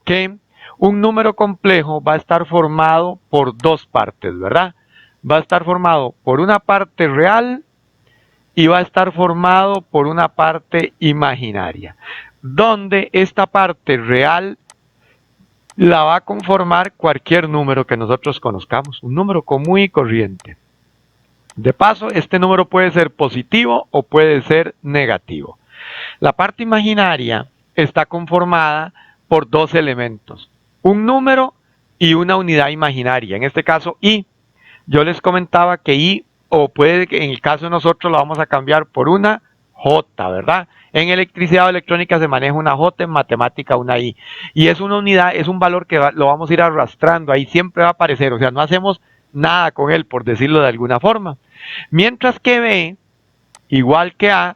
que un número complejo va a estar formado por dos partes, ¿verdad? Va a estar formado por una parte real y va a estar formado por una parte imaginaria, donde esta parte real la va a conformar cualquier número que nosotros conozcamos, un número común y corriente. De paso, este número puede ser positivo o puede ser negativo. La parte imaginaria está conformada por dos elementos, un número y una unidad imaginaria, en este caso i. Yo les comentaba que i, o puede que en el caso de nosotros lo vamos a cambiar por una j, ¿verdad? En electricidad o electrónica se maneja una j, en matemática una i. Y es una unidad, es un valor que lo vamos a ir arrastrando, ahí siempre va a aparecer, o sea, no hacemos nada con él, por decirlo de alguna forma. Mientras que b, igual que a,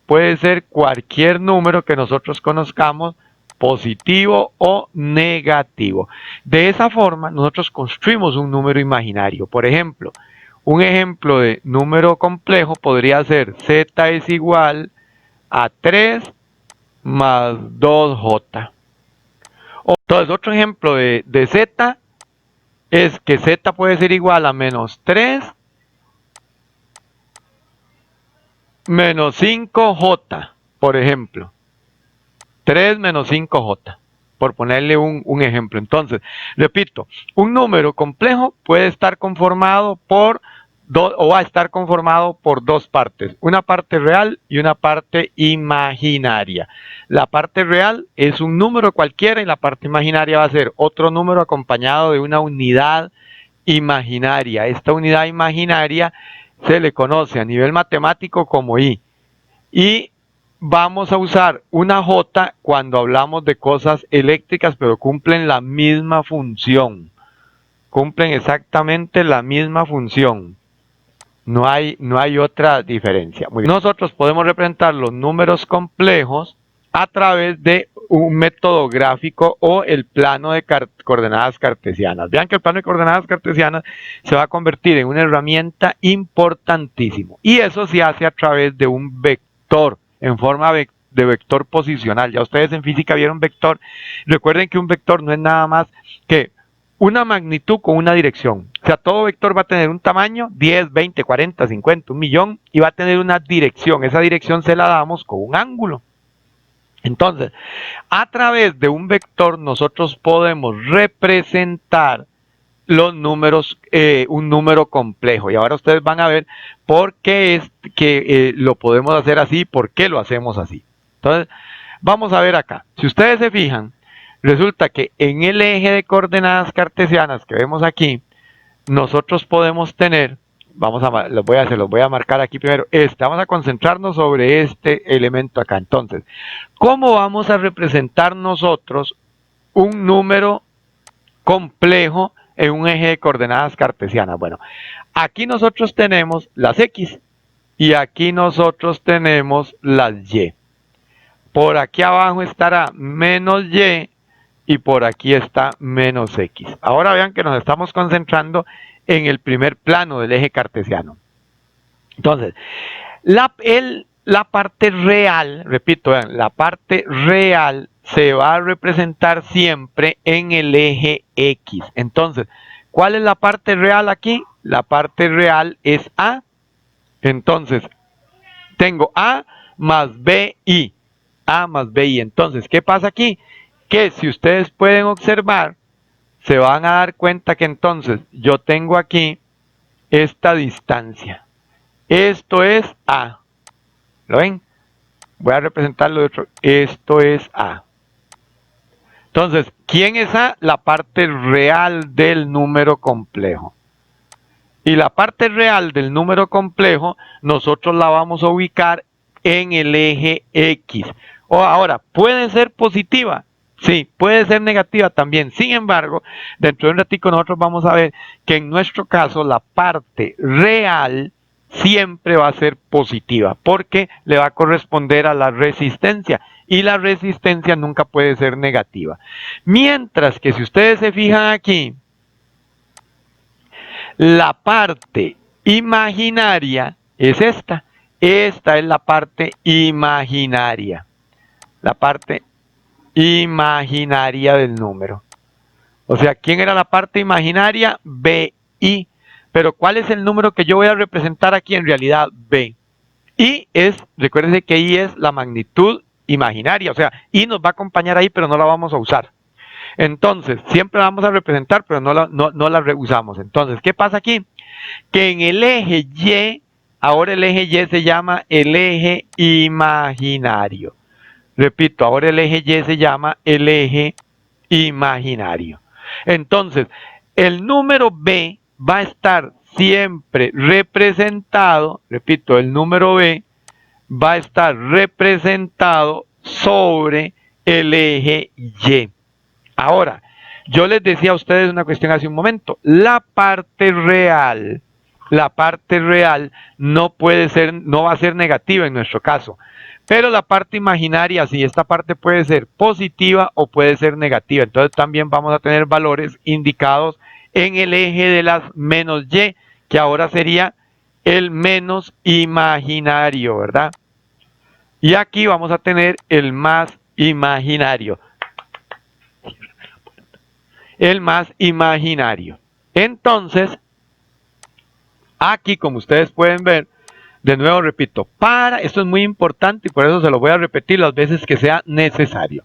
puede ser cualquier número que nosotros conozcamos, positivo o negativo. De esa forma, nosotros construimos un número imaginario. Por ejemplo, un ejemplo de número complejo podría ser z es igual a 3 más 2j. Entonces, otro ejemplo de z es que z puede ser igual a menos 3 menos 5j, por ejemplo. 3 menos 5j, por ponerle un ejemplo. Entonces, repito, un número complejo puede estar conformado por o va a estar conformado por dos partes, una parte real y una parte imaginaria. La parte real es un número cualquiera y la parte imaginaria va a ser otro número acompañado de una unidad imaginaria. Esta unidad imaginaria se le conoce a nivel matemático como i. Y vamos a usar una j cuando hablamos de cosas eléctricas, pero cumplen la misma función. Cumplen exactamente la misma función. No hay otra diferencia. Muy bien. Nosotros podemos representar los números complejos a través de un método gráfico o el plano de coordenadas cartesianas. Vean que el plano de coordenadas cartesianas se va a convertir en una herramienta importantísima. Y eso se hace a través de un vector en forma de vector posicional. Ya ustedes en física vieron vector. Recuerden que un vector no es nada más que una magnitud con una dirección. O sea, todo vector va a tener un tamaño, 10, 20, 40, 50, 1.000.000, y va a tener una dirección. Esa dirección se la damos con un ángulo. Entonces, a través de un vector nosotros podemos representar los números, un número complejo. Y ahora ustedes van a ver por qué es que lo podemos hacer así, por qué lo hacemos así. Entonces, vamos a ver acá. Si ustedes se fijan, resulta que en el eje de coordenadas cartesianas que vemos aquí, nosotros podemos tener, los voy a marcar aquí primero, vamos a concentrarnos sobre este elemento acá. Entonces, ¿cómo vamos a representar nosotros un número complejo en un eje de coordenadas cartesianas? Bueno, aquí nosotros tenemos las X y aquí nosotros tenemos las Y. Por aquí abajo estará menos Y y por aquí está menos X. Ahora vean que nos estamos concentrando en el primer plano del eje cartesiano. Entonces, la parte real, repito, vean, la parte real se va a representar siempre en el eje X. Entonces, ¿cuál es la parte real aquí? La parte real es A. Entonces, tengo A más BI. A más BI. Entonces, ¿qué pasa aquí? Que si ustedes pueden observar, se van a dar cuenta que entonces yo tengo aquí esta distancia. Esto es A. ¿Lo ven? Voy a representarlo de otro. Esto es A. Entonces, ¿quién es A? La parte real del número complejo. Y la parte real del número complejo, nosotros la vamos a ubicar en el eje X. Ahora, ¿puede ser positiva? Sí, puede ser negativa también. Sin embargo, dentro de un ratito nosotros vamos a ver que en nuestro caso la parte real siempre va a ser positiva porque le va a corresponder a la resistencia y la resistencia nunca puede ser negativa. Mientras que si ustedes se fijan aquí, la parte imaginaria es esta. Esta es la parte imaginaria. La parte imaginaria del número. O sea, ¿quién era la parte imaginaria? BI. Pero ¿cuál es el número que yo voy a representar aquí en realidad? B. Y recuérdense que I es la magnitud imaginaria. O sea, I nos va a acompañar ahí, pero no la vamos a usar. Entonces, siempre la vamos a representar, pero no la reusamos. Entonces, ¿qué pasa aquí? Que en el eje Y, ahora el eje Y se llama el eje imaginario. Repito, ahora el eje Y se llama el eje imaginario. Entonces, el número B va a estar siempre representado, repito, el número B va a estar representado sobre el eje Y. Ahora, yo les decía a ustedes una cuestión hace un momento. La parte real no puede ser, no va a ser negativa en nuestro caso. Pero la parte imaginaria, sí, esta parte puede ser positiva o puede ser negativa. Entonces también vamos a tener valores indicados en el eje de las menos Y, que ahora sería el menos imaginario, ¿verdad? Y aquí vamos a tener el más imaginario. El más imaginario. Entonces, aquí como ustedes pueden ver, de nuevo repito, esto es muy importante y por eso se lo voy a repetir las veces que sea necesario.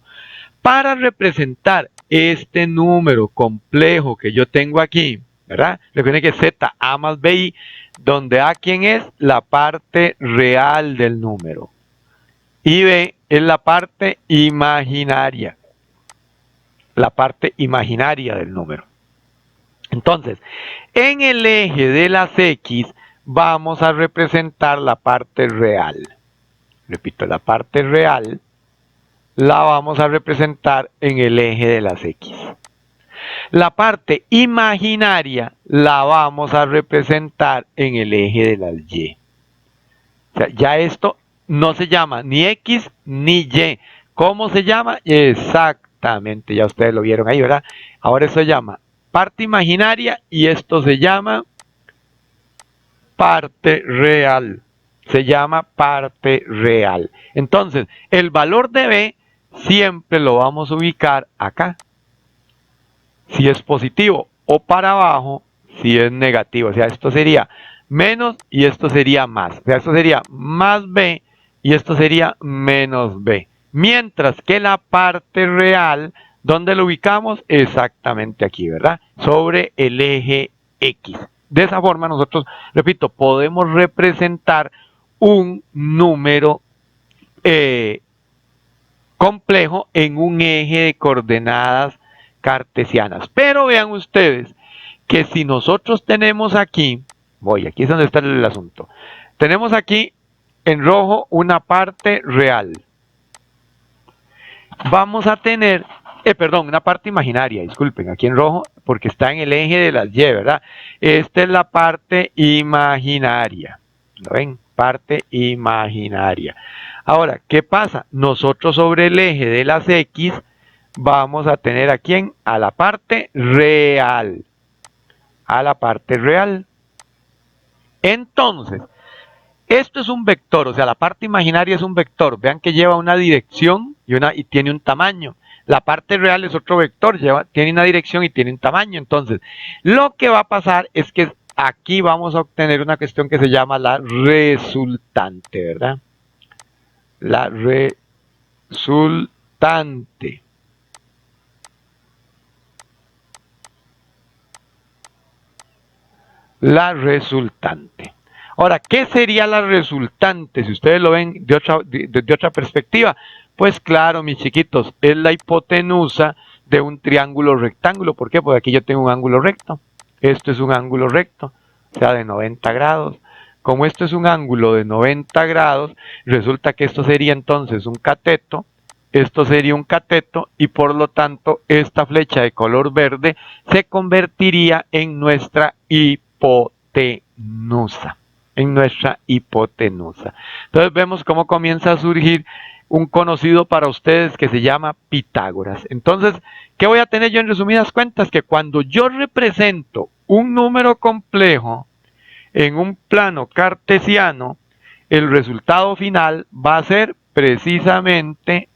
Para representar este número complejo que yo tengo aquí, ¿verdad? Recuerden que Z A más BI, donde A quién es la parte real del número y B es la parte imaginaria. La parte imaginaria del número. Entonces, en el eje de las X vamos a representar la parte real. Repito, la parte real la vamos a representar en el eje de las X. La parte imaginaria la vamos a representar en el eje de las Y. O sea, ya esto no se llama ni X ni Y. ¿Cómo se llama? Exactamente, ya ustedes lo vieron ahí, ¿verdad? Ahora eso se llama parte imaginaria y esto se llama parte real. Se llama parte real. Entonces, el valor de B siempre lo vamos a ubicar acá. Si es positivo o para abajo, si es negativo. O sea, esto sería menos y esto sería más. O sea, esto sería más B y esto sería menos B. Mientras que la parte real, ¿dónde lo ubicamos? Exactamente aquí, ¿verdad? Sobre el eje X. De esa forma nosotros, repito, podemos representar un número complejo en un eje de coordenadas cartesianas. Pero vean ustedes que si nosotros tenemos aquí, aquí es donde está el asunto, tenemos aquí en rojo una parte real. Vamos a tener, una parte imaginaria, disculpen, aquí en rojo, porque está en el eje de las Y, ¿verdad? Esta es la parte imaginaria. ¿Lo ven? Parte imaginaria. Ahora, ¿qué pasa? Nosotros sobre el eje de las X vamos a tener a quién? A la parte real. A la parte real. Entonces, esto es un vector, o sea, la parte imaginaria es un vector. Vean que lleva una dirección y tiene un tamaño. La parte real es otro vector, tiene una dirección y tiene un tamaño. Entonces, lo que va a pasar es que aquí vamos a obtener una cuestión que se llama la resultante, ¿verdad? La resultante. La resultante. Ahora, ¿qué sería la resultante? Si ustedes lo ven de otra perspectiva, pues claro, mis chiquitos, es la hipotenusa de un triángulo rectángulo. ¿Por qué? Porque aquí yo tengo un ángulo recto. Esto es un ángulo recto, o sea, de 90 grados. Como esto es un ángulo de 90 grados, resulta que esto sería entonces un cateto, esto sería un cateto y por lo tanto esta flecha de color verde se convertiría en nuestra hipotenusa. Entonces vemos cómo comienza a surgir un conocido para ustedes que se llama Pitágoras. Entonces, ¿qué voy a tener yo en resumidas cuentas? Que cuando yo represento un número complejo en un plano cartesiano, el resultado final va a ser precisamente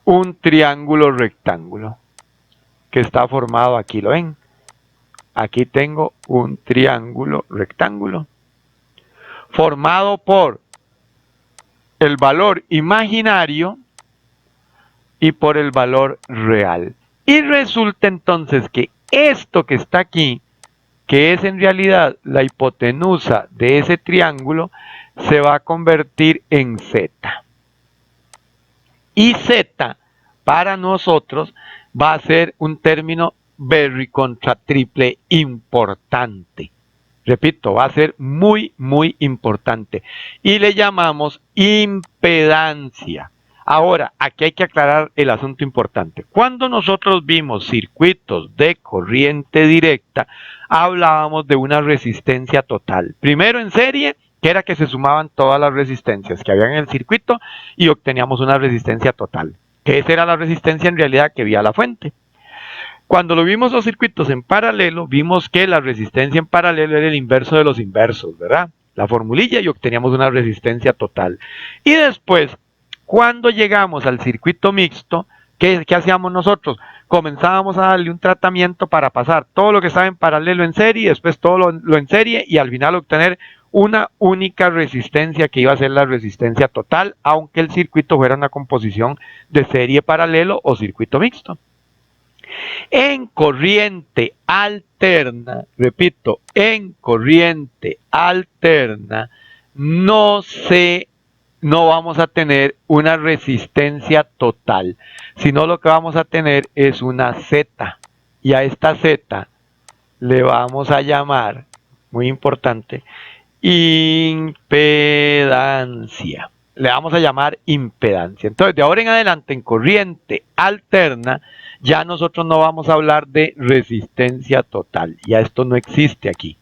un triángulo rectángulo que está formado, aquí lo ven. Aquí tengo un triángulo rectángulo formado por el valor imaginario y por el valor real. Y resulta entonces que esto que está aquí, que es en realidad la hipotenusa de ese triángulo, se va a convertir en z. Y z para nosotros va a ser un término very contra triple importante. Repito, va a ser muy, muy importante. Y le llamamos impedancia. Ahora, aquí hay que aclarar el asunto importante. Cuando nosotros vimos circuitos de corriente directa, hablábamos de una resistencia total. Primero en serie, que era que se sumaban todas las resistencias que había en el circuito y obteníamos una resistencia total. Que esa era la resistencia en realidad que había la fuente. Cuando lo vimos los circuitos en paralelo, vimos que la resistencia en paralelo era el inverso de los inversos, ¿verdad? La formulilla y obteníamos una resistencia total. Y después, cuando llegamos al circuito mixto, ¿qué hacíamos nosotros? Comenzábamos a darle un tratamiento para pasar todo lo que estaba en paralelo en serie, después todo lo en serie y al final obtener una única resistencia que iba a ser la resistencia total, aunque el circuito fuera una composición de serie paralelo o circuito mixto. En corriente alterna, repito, en corriente alterna no vamos a tener una resistencia total, sino lo que vamos a tener es una Z. Y a esta Z le vamos a llamar, muy importante, impedancia. Le vamos a llamar impedancia. Entonces, de ahora en adelante, en corriente alterna, ya nosotros no vamos a hablar de resistencia total. Ya esto no existe aquí.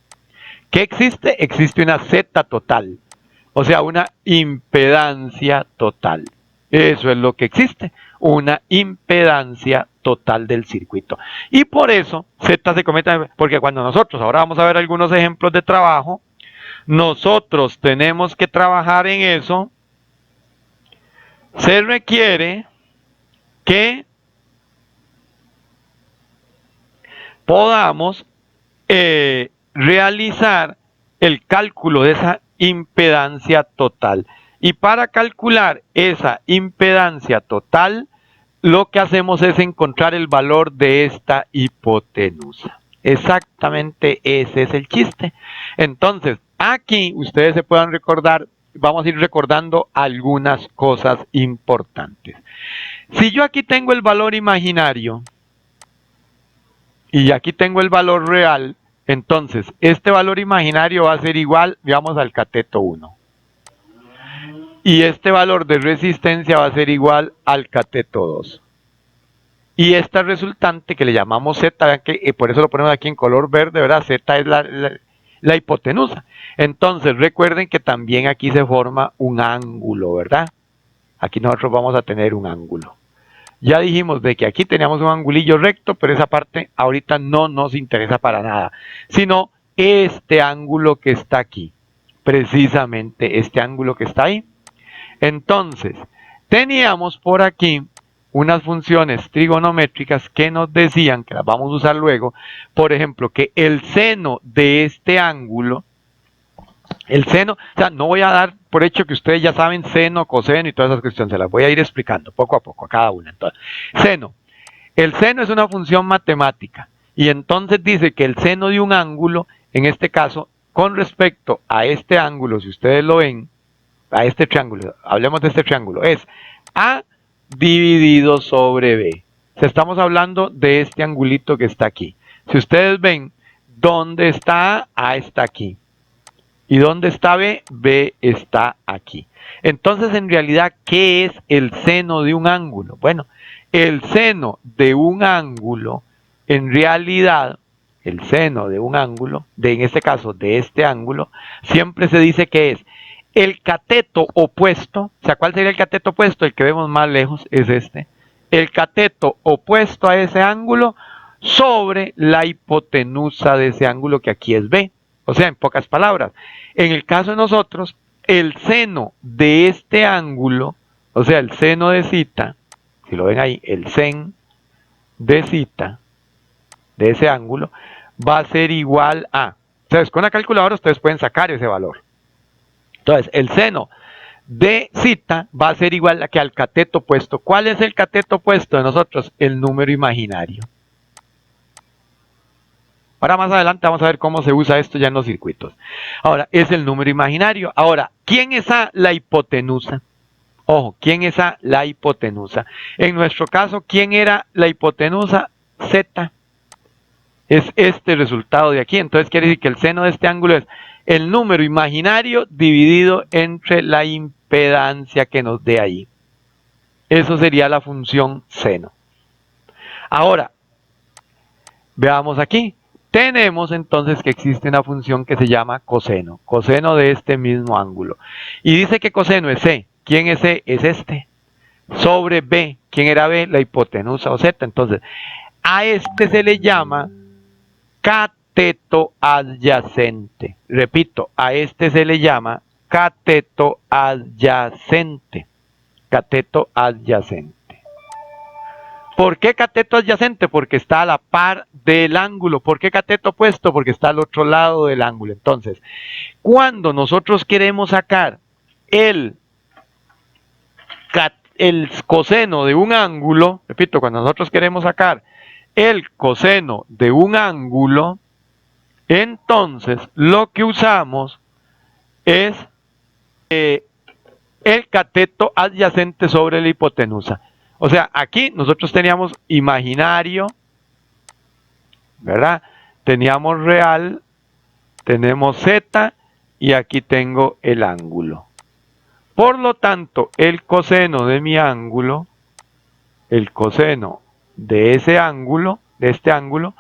¿Qué existe? Existe una Z total. O sea, una impedancia total. Eso es lo que existe. Una impedancia total del circuito. Y por eso Z se comete, porque cuando nosotros, ahora vamos a ver algunos ejemplos de trabajo, nosotros tenemos que trabajar en eso. Se requiere que podamos realizar el cálculo de esa impedancia total. Y para calcular esa impedancia total, lo que hacemos es encontrar el valor de esta hipotenusa. Exactamente ese es el chiste. Entonces, aquí ustedes se puedan recordar, vamos a ir recordando algunas cosas importantes. Si yo aquí tengo el valor imaginario y aquí tengo el valor real, entonces este valor imaginario va a ser igual, digamos, al cateto 1. Y este valor de resistencia va a ser igual al cateto 2. Y esta resultante que le llamamos Z, vean que por eso lo ponemos aquí en color verde, ¿verdad? Z es la hipotenusa. Entonces recuerden que también aquí se forma un ángulo, ¿verdad? Aquí nosotros vamos a tener un ángulo. Ya dijimos de que aquí teníamos un angulillo recto, pero esa parte ahorita no nos interesa para nada, sino este ángulo que está aquí, precisamente este ángulo que está ahí. Entonces, teníamos por aquí unas funciones trigonométricas que nos decían, que las vamos a usar luego, por ejemplo, que el seno de este ángulo, el seno, o sea, no voy a dar por hecho que ustedes ya saben seno, coseno y todas esas cuestiones, se las voy a ir explicando poco a poco a cada una. Entonces, seno. El seno es una función matemática y entonces dice que el seno de un ángulo, en este caso, con respecto a este ángulo, si ustedes lo ven, a este triángulo, hablemos de este triángulo, es A dividido sobre B. Si estamos hablando de este angulito que está aquí. Si ustedes ven, ¿dónde está A? A está aquí. ¿Y dónde está B? B está aquí. Entonces, en realidad, ¿qué es el seno de un ángulo? Bueno, el seno de un ángulo, en realidad, el seno de un ángulo, en este caso de este ángulo, siempre se dice que es el cateto opuesto. O sea, ¿cuál sería el cateto opuesto? El que vemos más lejos es este. El cateto opuesto a ese ángulo sobre la hipotenusa de ese ángulo que aquí es B. O sea, en pocas palabras, en el caso de nosotros, el seno de este ángulo, o sea, el seno de θ, si lo ven ahí, el sen de zeta, de ese ángulo, va a ser igual a, entonces con la calculadora ustedes pueden sacar ese valor. Entonces, el seno de zeta va a ser igual a que al cateto opuesto. ¿Cuál es el cateto opuesto de nosotros? El número imaginario. Ahora más adelante vamos a ver cómo se usa esto ya en los circuitos. Ahora, es el número imaginario. Ahora, ¿quién es A? La hipotenusa. Ojo, ¿quién es A? La hipotenusa. En nuestro caso, ¿quién era la hipotenusa? Z. Es este resultado de aquí. Entonces quiere decir que el seno de este ángulo es el número imaginario dividido entre la impedancia que nos dé ahí. Eso sería la función seno. Ahora, veamos aquí. Tenemos entonces que existe una función que se llama coseno. Coseno de este mismo ángulo. Y dice que coseno es C. ¿Quién es C? Es este. Sobre B. ¿Quién era B? La hipotenusa o Z. Entonces, a este se le llama cateto adyacente. Repito, a este se le llama cateto adyacente. Cateto adyacente. ¿Por qué cateto adyacente? Porque está a la par del ángulo. ¿Por qué cateto opuesto? Porque está al otro lado del ángulo. Entonces, cuando nosotros queremos sacar el coseno de un ángulo, repito, cuando nosotros queremos sacar el coseno de un ángulo, entonces lo que usamos es el cateto adyacente sobre la hipotenusa. O sea, aquí nosotros teníamos imaginario, ¿verdad? Teníamos real, tenemos z y aquí tengo el ángulo. Por lo tanto, el coseno de mi ángulo, el coseno de ese ángulo, de este ángulo,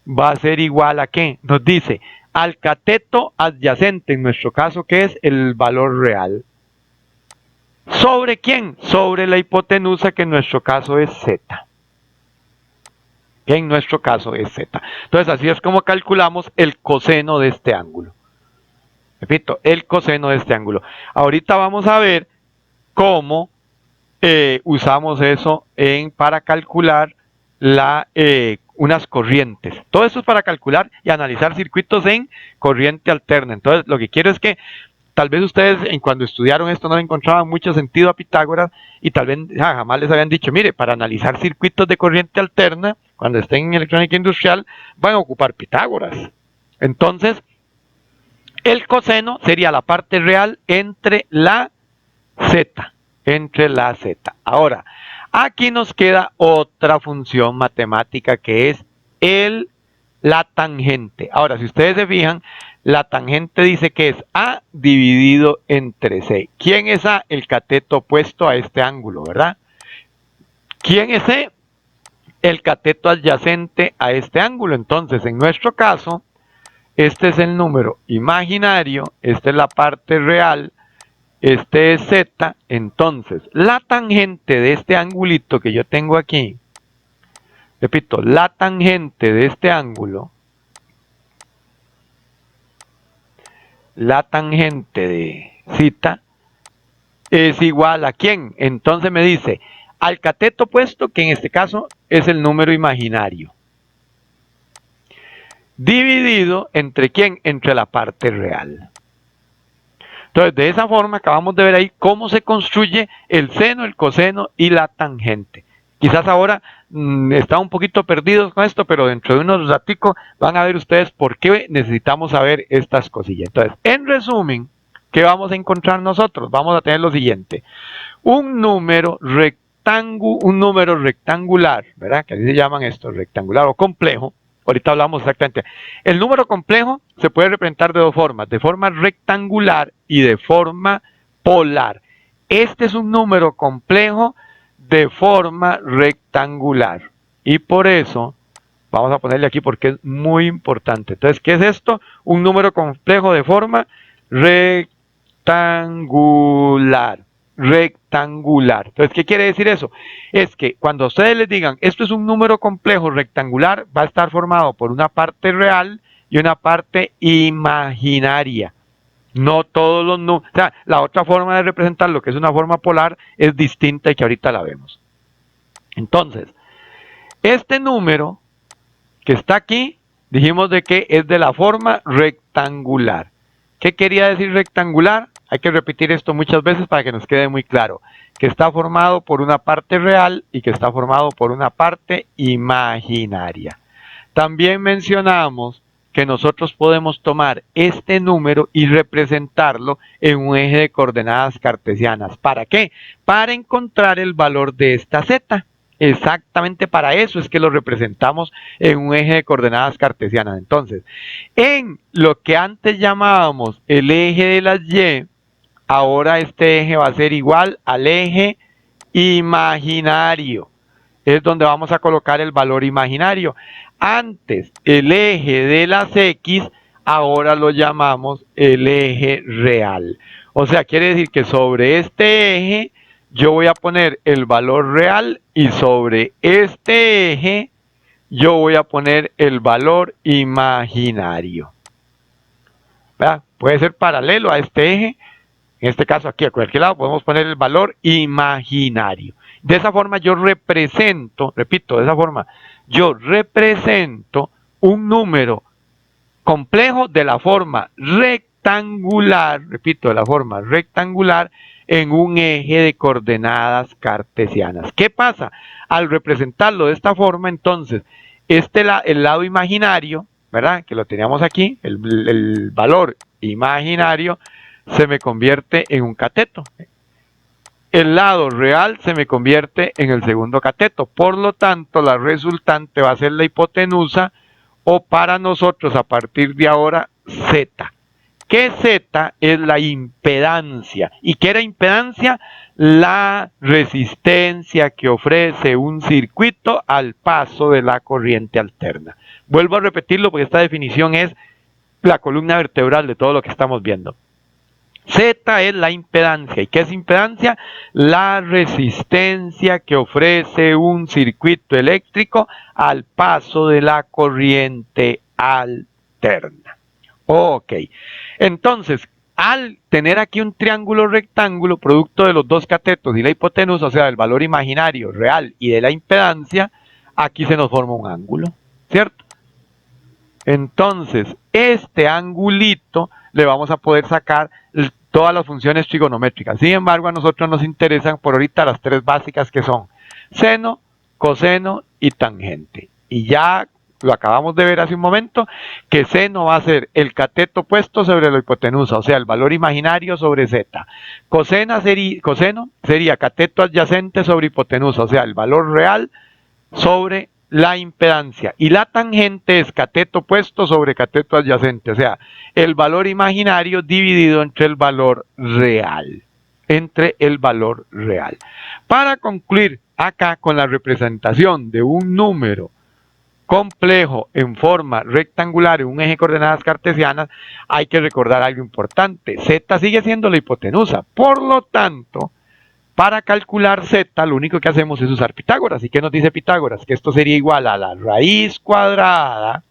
va a ser igual a ¿qué? Nos dice al cateto adyacente, en nuestro caso, que es el valor real. ¿Sobre quién? Sobre la hipotenusa, que en nuestro caso es z. Que en nuestro caso es z. Entonces, así es como calculamos el coseno de este ángulo. Repito, el coseno de este ángulo. Ahorita vamos a ver cómo usamos eso para calcular unas corrientes. Todo esto es para calcular y analizar circuitos en corriente alterna. Entonces, lo que quiero es que tal vez ustedes cuando estudiaron esto no le encontraban mucho sentido a Pitágoras y tal vez jamás les habían dicho, mire, para analizar circuitos de corriente alterna, cuando estén en electrónica industrial, van a ocupar Pitágoras. Entonces, el coseno sería la parte real entre la z. Entre la z. Ahora, aquí nos queda otra función matemática que es la tangente. Ahora, si ustedes se fijan, la tangente dice que es A dividido entre C. ¿Quién es A? El cateto opuesto a este ángulo, ¿verdad? ¿Quién es C? El cateto adyacente a este ángulo. Entonces, en nuestro caso, este es el número imaginario, esta es la parte real, este es Z. Entonces, la tangente de este angulito que yo tengo aquí, repito, la tangente de este ángulo, la tangente de θ es igual a ¿quién? Entonces me dice al cateto opuesto, que en este caso es el número imaginario, dividido entre ¿quién? Entre la parte real. Entonces, de esa forma acabamos de ver ahí cómo se construye el seno, el coseno y la tangente. Quizás ahora están un poquito perdidos con esto, pero dentro de unos raticos van a ver ustedes por qué necesitamos saber estas cosillas. Entonces, en resumen, ¿qué vamos a encontrar nosotros? Vamos a tener lo siguiente. Un número rectangular, ¿verdad? Que así se llaman estos, rectangular o complejo. Ahorita hablamos exactamente. El número complejo se puede representar de dos formas, de forma rectangular y de forma polar. Este es un número complejo de forma rectangular. Y por eso, vamos a ponerle aquí porque es muy importante. Entonces, ¿qué es esto? Un número complejo de forma rectangular. Rectangular. Entonces, ¿qué quiere decir eso? Es que cuando ustedes les digan, esto es un número complejo rectangular, va a estar formado por una parte real y una parte imaginaria. No todos los números. O sea, la otra forma de representar lo que es una forma polar es distinta y que ahorita la vemos. Entonces, este número que está aquí, dijimos de que es de la forma rectangular. ¿Qué quería decir rectangular? Hay que repetir esto muchas veces para que nos quede muy claro. Que está formado por una parte real y que está formado por una parte imaginaria. También mencionamos que nosotros podemos tomar este número y representarlo en un eje de coordenadas cartesianas. ¿Para qué? Para encontrar el valor de esta z. Exactamente para eso es que lo representamos en un eje de coordenadas cartesianas. Entonces, en lo que antes llamábamos el eje de las y, ahora este eje va a ser igual al eje imaginario. Es donde vamos a colocar el valor imaginario. Antes el eje de las x, ahora lo llamamos el eje real. O sea, quiere decir que sobre este eje yo voy a poner el valor real y sobre este eje yo voy a poner el valor imaginario. ¿Verdad? Puede ser paralelo a este eje. En este caso aquí a cualquier lado podemos poner el valor imaginario. De esa forma yo represento, repito, de esa forma yo represento un número complejo de la forma rectangular, repito, de la forma rectangular en un eje de coordenadas cartesianas. ¿Qué pasa? Al representarlo de esta forma, entonces, el lado imaginario, ¿verdad? Que lo teníamos aquí, el valor imaginario, se me convierte en un cateto. El lado real se me convierte en el segundo cateto. Por lo tanto, la resultante va a ser la hipotenusa o para nosotros a partir de ahora z. ¿Qué z? Es la impedancia. ¿Y qué era impedancia? La resistencia que ofrece un circuito al paso de la corriente alterna. Vuelvo a repetirlo porque esta definición es la columna vertebral de todo lo que estamos viendo. Z es la impedancia. ¿Y qué es impedancia? La resistencia que ofrece un circuito eléctrico al paso de la corriente alterna. Ok. Entonces, al tener aquí un triángulo rectángulo, producto de los dos catetos y la hipotenusa, o sea, del valor imaginario, real y de la impedancia, aquí se nos forma un ángulo, ¿cierto? Entonces, este angulito le vamos a poder sacar todas las funciones trigonométricas. Sin embargo, a nosotros nos interesan por ahorita las tres básicas que son seno, coseno y tangente. Y ya lo acabamos de ver hace un momento, que seno va a ser el cateto puesto sobre la hipotenusa, o sea, el valor imaginario sobre z. Coseno sería cateto adyacente sobre hipotenusa, o sea, el valor real sobre la impedancia. Y la tangente es cateto puesto sobre cateto adyacente, o sea, el valor imaginario dividido entre el valor real. Para concluir acá con la representación de un número complejo en forma rectangular en un eje de coordenadas cartesianas, hay que recordar algo importante. Z sigue siendo la hipotenusa, por lo tanto, para calcular z, lo único que hacemos es usar Pitágoras. ¿Y qué nos dice Pitágoras? Que esto sería igual a la raíz cuadrada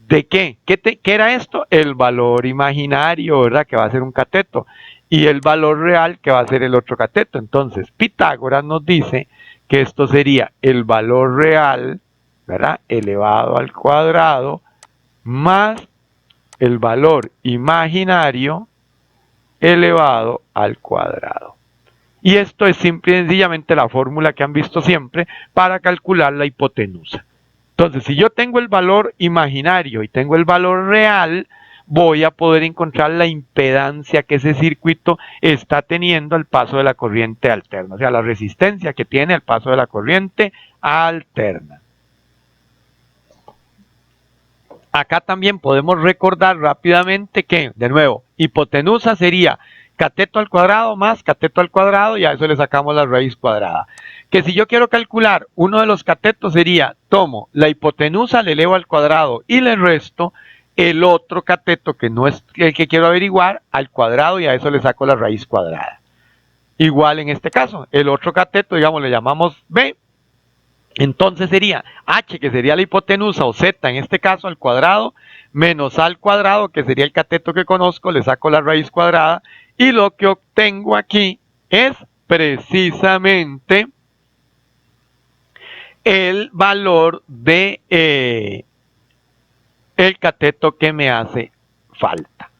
de ¿qué? ¿Qué era esto? El valor imaginario, ¿verdad? Que va a ser un cateto. Y el valor real, que va a ser el otro cateto. Entonces, Pitágoras nos dice que esto sería el valor real, ¿verdad? Elevado al cuadrado, más el valor imaginario elevado al cuadrado. Y esto es simple y sencillamente la fórmula que han visto siempre para calcular la hipotenusa. Entonces, si yo tengo el valor imaginario y tengo el valor real, voy a poder encontrar la impedancia que ese circuito está teniendo al paso de la corriente alterna. O sea, la resistencia que tiene al paso de la corriente alterna. Acá también podemos recordar rápidamente que, de nuevo, hipotenusa sería cateto al cuadrado más cateto al cuadrado y a eso le sacamos la raíz cuadrada. Que si yo quiero calcular uno de los catetos sería, tomo la hipotenusa, le elevo al cuadrado y le resto el otro cateto que no es el que quiero averiguar al cuadrado y a eso le saco la raíz cuadrada. Igual en este caso, el otro cateto, digamos, le llamamos B. Entonces sería h, que sería la hipotenusa, o z en este caso, al cuadrado, menos a al cuadrado, que sería el cateto que conozco, le saco la raíz cuadrada, y lo que obtengo aquí es precisamente el valor de el cateto que me hace falta.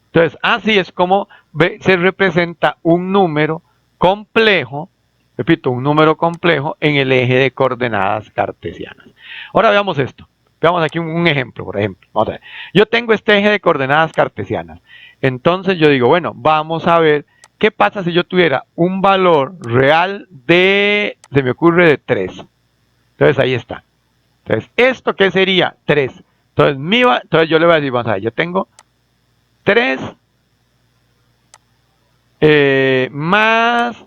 Entonces, así es como se representa un número complejo, repito, un número complejo en el eje de coordenadas cartesianas. Ahora veamos esto. Veamos aquí un ejemplo, por ejemplo. Vamos a ver. Yo tengo este eje de coordenadas cartesianas. Entonces yo digo, bueno, vamos a ver qué pasa si yo tuviera un valor real de, se me ocurre, de 3. Entonces ahí está. Entonces, ¿esto qué sería? 3. Entonces yo le voy a decir, vamos a ver, yo tengo 3 más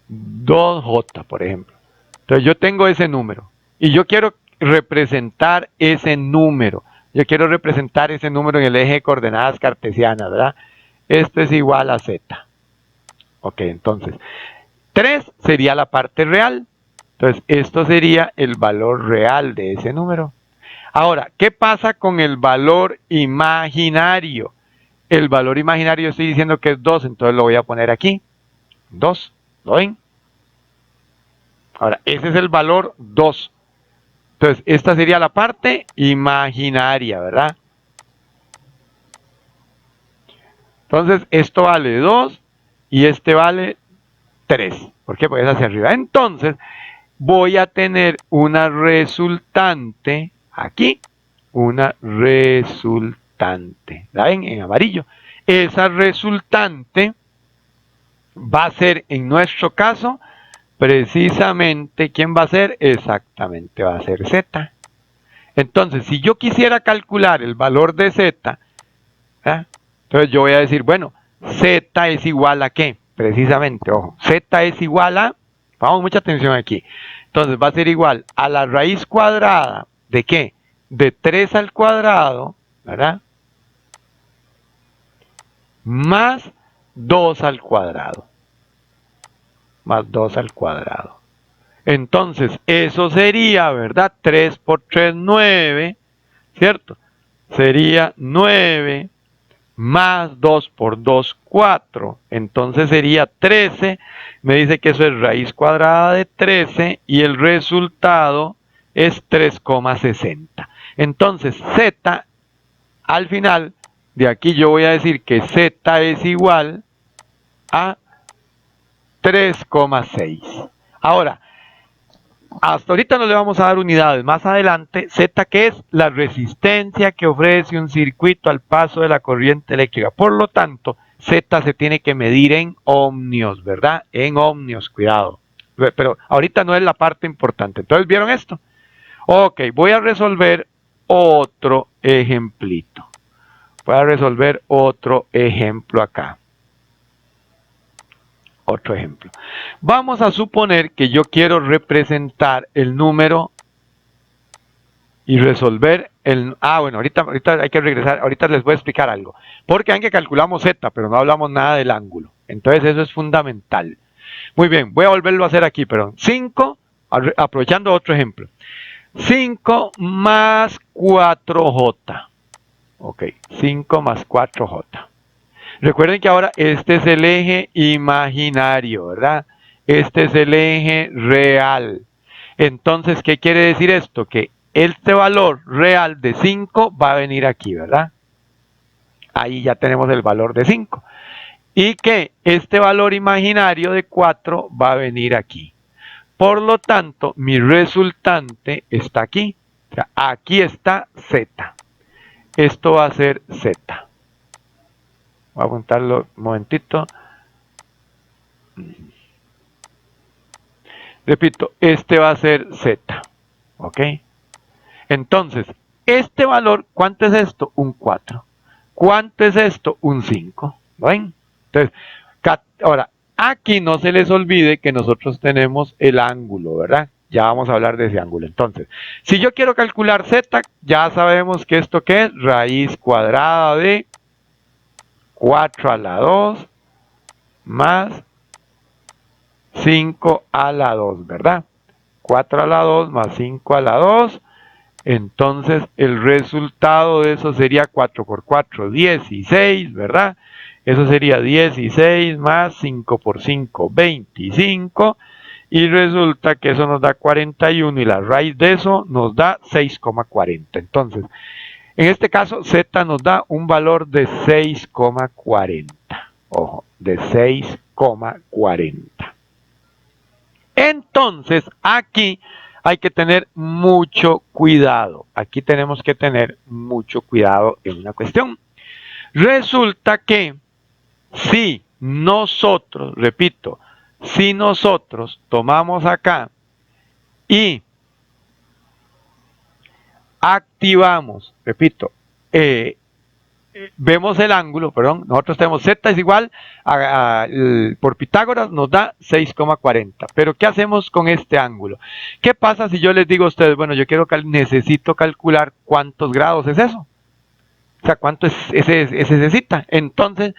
2j, por ejemplo. Entonces yo tengo ese número y yo quiero representar ese número. Yo quiero representar ese número en el eje de coordenadas cartesianas, ¿verdad? Esto es igual a z. Ok, entonces 3 sería la parte real. Entonces esto sería el valor real de ese número. Ahora, ¿qué pasa con el valor imaginario? El valor imaginario estoy diciendo que es 2, entonces lo voy a poner aquí. 2, ¿lo ven? Ahora, ese es el valor 2. Entonces, esta sería la parte imaginaria, ¿verdad? Entonces, esto vale 2 y este vale 3. ¿Por qué? Porque es hacia arriba. Entonces, voy a tener una resultante aquí. Una resultante. ¿La ven? En amarillo. Esa resultante va a ser, en nuestro caso, precisamente, ¿quién va a ser? Exactamente, va a ser z. Entonces, si yo quisiera calcular el valor de z, entonces yo voy a decir, bueno, z es igual a ¿qué? Precisamente, ojo, z es igual a, vamos, mucha atención aquí. Entonces va a ser igual a la raíz cuadrada de ¿qué? De 3 al cuadrado, ¿verdad? Más 2 al cuadrado. Más 2 al cuadrado. Entonces, eso sería, ¿verdad? 3 por 3, 9, ¿cierto? Sería 9 más 2 por 2, 4. Entonces sería 13. Me dice que eso es raíz cuadrada de 13 y el resultado es 3,60. Entonces, z, al final, de aquí yo voy a decir que z es igual a 3,6. Ahora, hasta ahorita no le vamos a dar unidades. Más adelante, Z, que es la resistencia que ofrece un circuito al paso de la corriente eléctrica. Por lo tanto, Z se tiene que medir en ohmios, ¿verdad? En ohmios, cuidado. Pero ahorita no es la parte importante. Entonces, ¿vieron esto? Ok, voy a resolver otro ejemplito. Voy a resolver otro ejemplo acá. Otro ejemplo. Vamos a suponer que yo quiero representar el número y resolver el... bueno, ahorita hay que regresar, ahorita les voy a explicar algo. Porque aunque calculamos z, pero no hablamos nada del ángulo. Entonces eso es fundamental. Muy bien, voy a volverlo a hacer aquí, perdón. 5, aprovechando otro ejemplo. 5 más 4j. Ok, 5 más 4j. Recuerden que ahora este es el eje imaginario, ¿verdad? Este es el eje real. Entonces, ¿qué quiere decir esto? Que este valor real de 5 va a venir aquí, ¿verdad? Ahí ya tenemos el valor de 5. Y que este valor imaginario de 4 va a venir aquí. Por lo tanto, mi resultante está aquí. O sea, aquí está z. Esto va a ser z. Voy a apuntarlo un momentito. Repito, este va a ser z. ¿Ok? Entonces, este valor, ¿cuánto es esto? Un 4. ¿Cuánto es esto? Un 5. ¿Ven? Entonces, ahora, aquí no se les olvide que nosotros tenemos el ángulo, ¿verdad? Ya vamos a hablar de ese ángulo. Entonces, si yo quiero calcular z, ya sabemos que esto ¿qué es? Raíz cuadrada de 4 a la 2 más 5 a la 2, ¿verdad? 4 a la 2 más 5 a la 2. Entonces, el resultado de eso sería 4 por 4, 16, ¿verdad? Eso sería 16 más 5 por 5, 25. y resulta que eso nos da 41 y la raíz de eso nos da 6,40. Entonces, en este caso, z nos da un valor de 6,40. Ojo, de 6,40. Entonces, aquí hay que tener mucho cuidado. Aquí tenemos que tener mucho cuidado en una cuestión. Resulta que si nosotros, repito, si nosotros tomamos acá y activamos, repito, vemos el ángulo, perdón, nosotros tenemos z es igual por Pitágoras nos da 6,40. Pero ¿qué hacemos con este ángulo? ¿Qué pasa si yo les digo a ustedes, bueno, yo necesito calcular cuántos grados es eso? O sea, ¿cuánto es necesita? Entonces,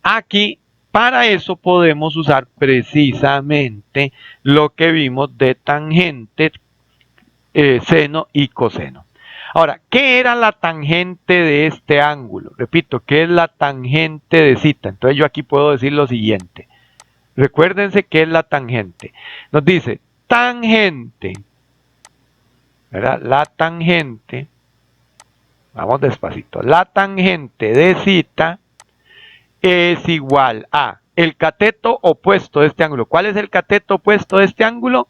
aquí, para eso podemos usar precisamente lo que vimos de tangente, seno y coseno. Ahora, ¿qué era la tangente de este ángulo? Repito, ¿qué es la tangente de zeta? Entonces yo aquí puedo decir lo siguiente. Recuérdense qué es la tangente. Nos dice tangente, ¿verdad? La tangente, vamos despacito, la tangente de zeta es igual a el cateto opuesto de este ángulo. ¿Cuál es el cateto opuesto de este ángulo?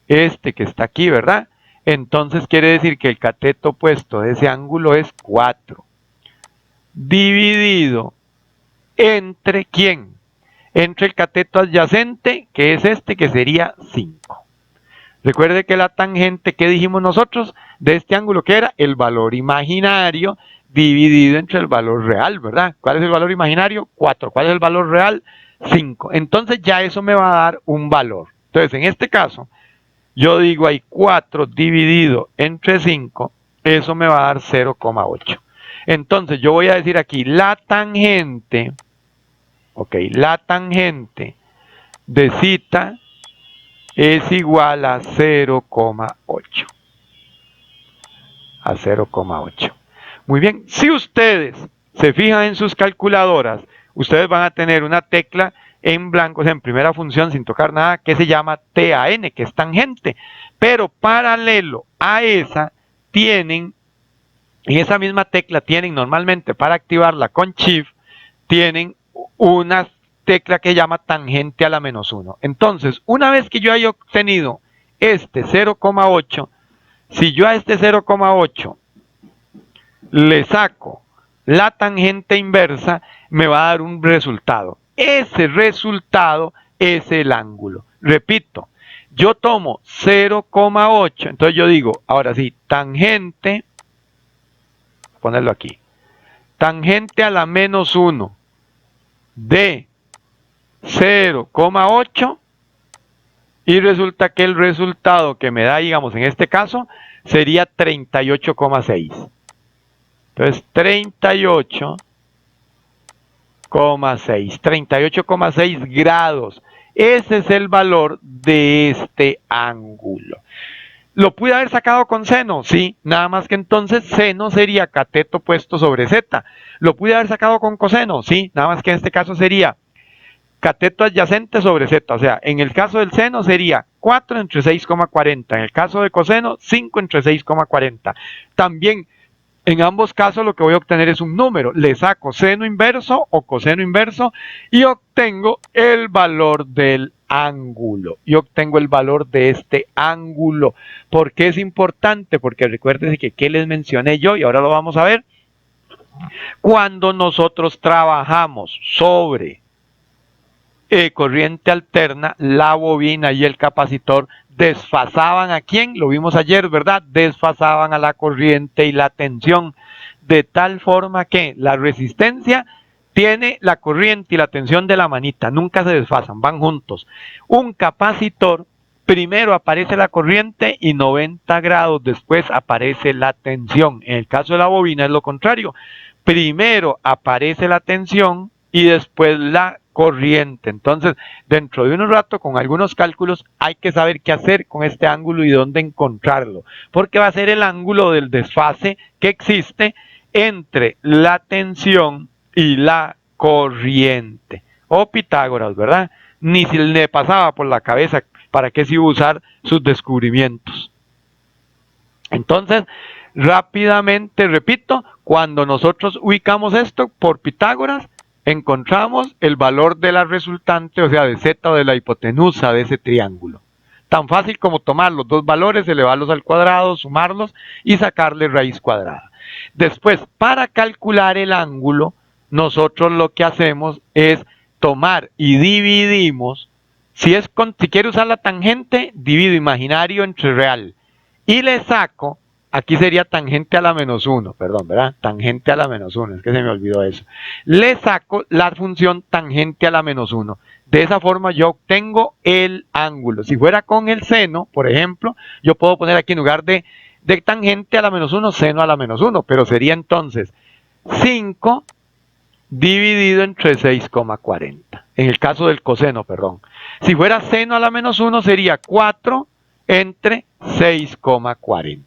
Este que está aquí, ¿verdad? Entonces quiere decir que el cateto opuesto de ese ángulo es 4. Dividido entre ¿quién? Entre el cateto adyacente, que es este, que sería 5. Recuerde que la tangente, ¿qué dijimos nosotros? De este ángulo, que era el valor imaginario dividido entre el valor real, ¿verdad? ¿Cuál es el valor imaginario? 4. ¿Cuál es el valor real? 5. Entonces ya eso me va a dar un valor. Entonces, en este caso, yo digo ahí 4 dividido entre 5, eso me va a dar 0,8. Entonces yo voy a decir aquí, la tangente, ok, la tangente de zeta es igual a 0,8. A 0,8. Muy bien, si ustedes se fijan en sus calculadoras, ustedes van a tener una tecla en blanco, o sea, en primera función sin tocar nada, que se llama TAN, que es tangente. Pero paralelo a esa, tienen, en esa misma tecla tienen normalmente para activarla con Shift, tienen una tecla que se llama tangente a la menos 1. Entonces, una vez que yo haya obtenido este 0,8, si yo a este 0,8 le saco la tangente inversa, me va a dar un resultado. Ese resultado es el ángulo. Repito, yo tomo 0,8, entonces yo digo, ahora sí, tangente, ponerlo aquí, tangente a la menos 1 de 0,8, y resulta que el resultado que me da, digamos, en este caso, sería 38,6. Entonces, 38,6 grados. Ese es el valor de este ángulo. ¿Lo pude haber sacado con seno? Sí, nada más que entonces seno sería cateto puesto sobre zeta. ¿Lo pude haber sacado con coseno? Sí, nada más que en este caso sería cateto adyacente sobre zeta. O sea, en el caso del seno sería 4 entre 6,40. En el caso de coseno, 5 entre 6,40. También, en ambos casos lo que voy a obtener es un número. Le saco seno inverso o coseno inverso y obtengo el valor del ángulo. Y obtengo el valor de este ángulo. ¿Por qué es importante? Porque recuérdense que ¿qué les mencioné yo? Y ahora lo vamos a ver. Cuando nosotros trabajamos sobre corriente alterna, la bobina y el capacitor desfasaban ¿a quién? Lo vimos ayer, ¿verdad? Desfasaban a la corriente y la tensión, de tal forma que la resistencia tiene la corriente y la tensión de la manita, nunca se desfasan, van juntos. Un capacitor, primero aparece la corriente y 90 grados después aparece la tensión. En el caso de la bobina es lo contrario, primero aparece la tensión y después la corriente. Entonces, dentro de un rato, con algunos cálculos, hay que saber qué hacer con este ángulo y dónde encontrarlo, porque va a ser el ángulo del desfase que existe entre la tensión y la corriente. O Pitágoras, ¿verdad? Ni si le pasaba por la cabeza para qué sí usar sus descubrimientos. Entonces, rápidamente, repito, cuando nosotros ubicamos esto por Pitágoras, encontramos el valor de la resultante, o sea, de z o de la hipotenusa de ese triángulo. Tan fácil como tomar los dos valores, elevarlos al cuadrado, sumarlos y sacarle raíz cuadrada. Después, para calcular el ángulo, nosotros lo que hacemos es tomar y dividimos. Si quiere usar la tangente, divido imaginario entre real. Y le saco, aquí sería tangente a la menos 1, perdón, ¿verdad? Tangente a la menos 1, es que se me olvidó eso. Le saco la función tangente a la menos 1. De esa forma yo obtengo el ángulo. Si fuera con el seno, por ejemplo, yo puedo poner aquí en lugar de tangente a la menos 1, seno a la menos 1, pero sería entonces 5 dividido entre 6,40. En el caso del coseno, perdón. Si fuera seno a la menos 1, sería 4 entre 6,40.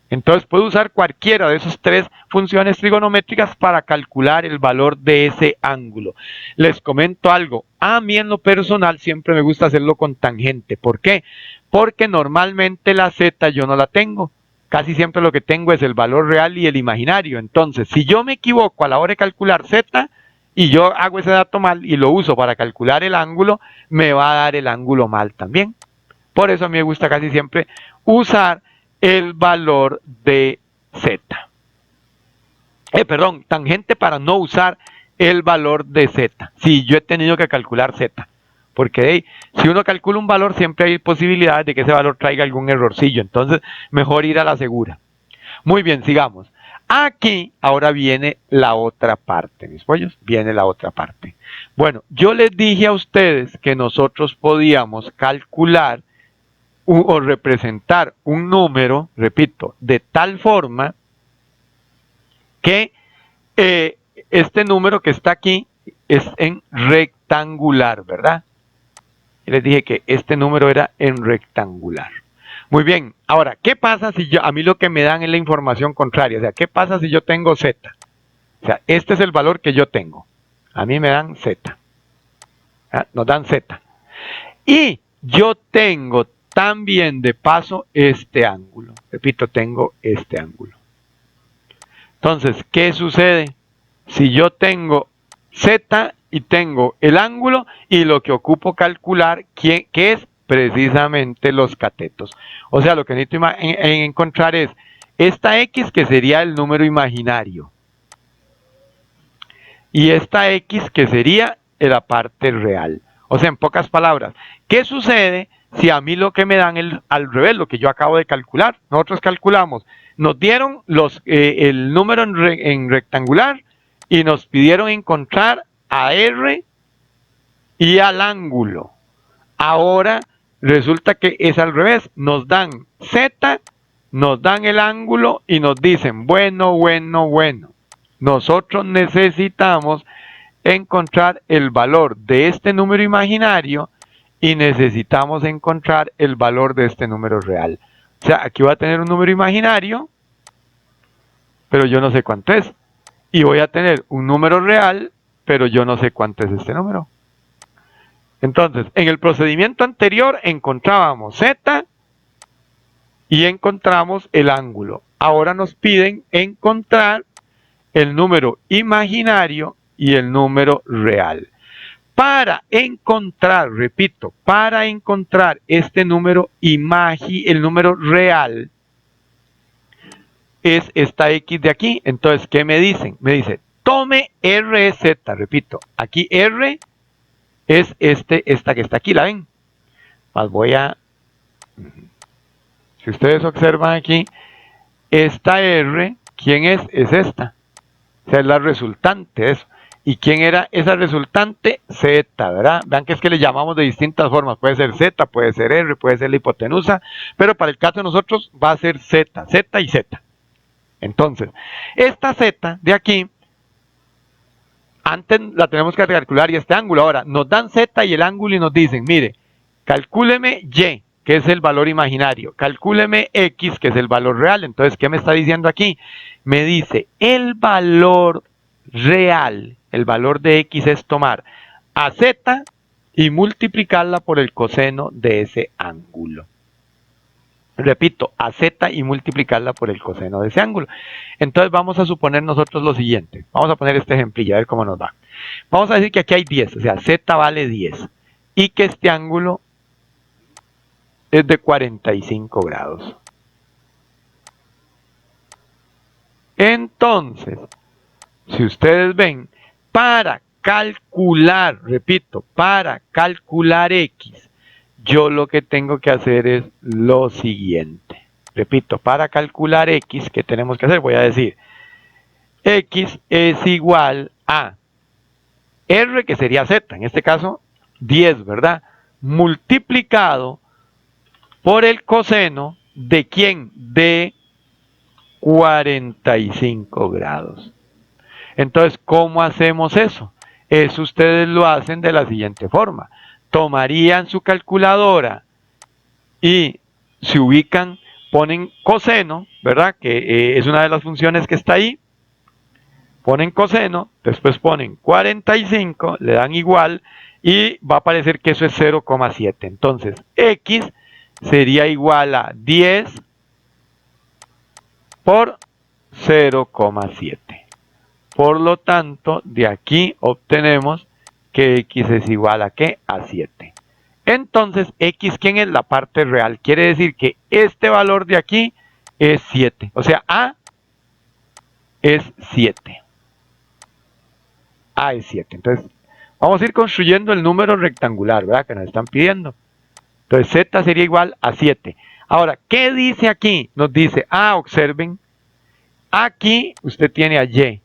Entonces puedo usar cualquiera de esas tres funciones trigonométricas para calcular el valor de ese ángulo. Les comento algo, a mí en lo personal siempre me gusta hacerlo con tangente. ¿Por qué? Porque normalmente la z yo no la tengo. Casi siempre lo que tengo es el valor real y el imaginario. Entonces, si yo me equivoco a la hora de calcular z y yo hago ese dato mal y lo uso para calcular el ángulo, me va a dar el ángulo mal también. Por eso a mí me gusta casi siempre usar el valor de z. Tangente para no usar el valor de z. Si yo he tenido que calcular z. Porque si uno calcula un valor, siempre hay posibilidades de que ese valor traiga algún errorcillo. Entonces, mejor ir a la segura. Muy bien, sigamos. Aquí, ahora viene la otra parte, mis pollos. Viene la otra parte. Bueno, yo les dije a ustedes que nosotros podíamos calcular o representar un número, repito, de tal forma que este número que está aquí es en rectangular, ¿verdad? Y les dije que este número era en rectangular. Muy bien, ahora, ¿qué pasa si a mí lo que me dan es la información contraria? O sea, ¿qué pasa si yo tengo z? O sea, este es el valor que yo tengo. A mí me dan z. Nos dan z. Y yo tengo también de paso este ángulo. Repito, tengo este ángulo. Entonces, ¿qué sucede? Si yo tengo z y tengo el ángulo y lo que ocupo calcular, ¿qué es? Precisamente los catetos. O sea, lo que necesito encontrar es esta x que sería el número imaginario. Y esta x que sería la parte real. O sea, en pocas palabras, ¿qué sucede si a mí lo que me dan es al revés, lo que yo acabo de calcular? Nosotros calculamos, nos dieron el número en rectangular y nos pidieron encontrar a R y al ángulo. Ahora resulta que es al revés, nos dan Z, nos dan el ángulo y nos dicen, bueno, nosotros necesitamos encontrar el valor de este número imaginario y necesitamos encontrar el valor de este número real. O sea, aquí voy a tener un número imaginario, pero yo no sé cuánto es. Y voy a tener un número real, pero yo no sé cuánto es este número. Entonces, en el procedimiento anterior encontrábamos z y encontramos el ángulo. Ahora nos piden encontrar el número imaginario y el número real. Para encontrar, repito, para encontrar este número el número real, es esta x de aquí. Entonces, ¿qué me dicen? Me dice, tome RZ, repito, aquí R es esta que está aquí, ¿la ven? Más voy a... Si ustedes observan aquí, esta R, ¿quién es? Es esta. O sea, es la resultante de eso. ¿Y quién era esa resultante? Z, ¿verdad? Vean que es que le llamamos de distintas formas. Puede ser Z, puede ser R, puede ser la hipotenusa, pero para el caso de nosotros va a ser Z, Z y Z. Entonces, esta Z de aquí, antes la tenemos que calcular y este ángulo. Ahora, nos dan Z y el ángulo y nos dicen, mire, calcúleme Y, que es el valor imaginario. Calcúleme X, que es el valor real. Entonces, ¿qué me está diciendo aquí? Me dice, el valor real, el valor de X es tomar a Z y multiplicarla por el coseno de ese ángulo. Repito, a z y multiplicarla por el coseno de ese ángulo. Entonces vamos a suponer nosotros lo siguiente. Vamos a poner este ejemplillo, a ver cómo nos va. Vamos a decir que aquí hay 10, o sea, z vale 10. Y que este ángulo es de 45 grados. Entonces, si ustedes ven, para calcular, repito, para calcular x, yo lo que tengo que hacer es lo siguiente. Repito, para calcular x, ¿qué tenemos que hacer? Voy a decir, x es igual a r, que sería z, en este caso 10, ¿verdad? Multiplicado por el coseno de ¿quién? De 45 grados. Entonces, ¿cómo hacemos eso? Eso ustedes lo hacen de la siguiente forma. Tomarían su calculadora y se ubican, ponen coseno, ¿verdad? Que es una de las funciones que está ahí. Ponen coseno, después ponen 45, le dan igual y va a aparecer que eso es 0,7. Entonces, x sería igual a 10 por 0,7. Por lo tanto, de aquí obtenemos que x es igual a ¿qué? A 7. Entonces, x, ¿quién es la parte real? Quiere decir que este valor de aquí es 7. O sea, a es 7. A es 7. Entonces, vamos a ir construyendo el número rectangular, ¿verdad? Que nos están pidiendo. Entonces, z sería igual a 7. Ahora, ¿qué dice aquí? Nos dice, observen, aquí usted tiene a y.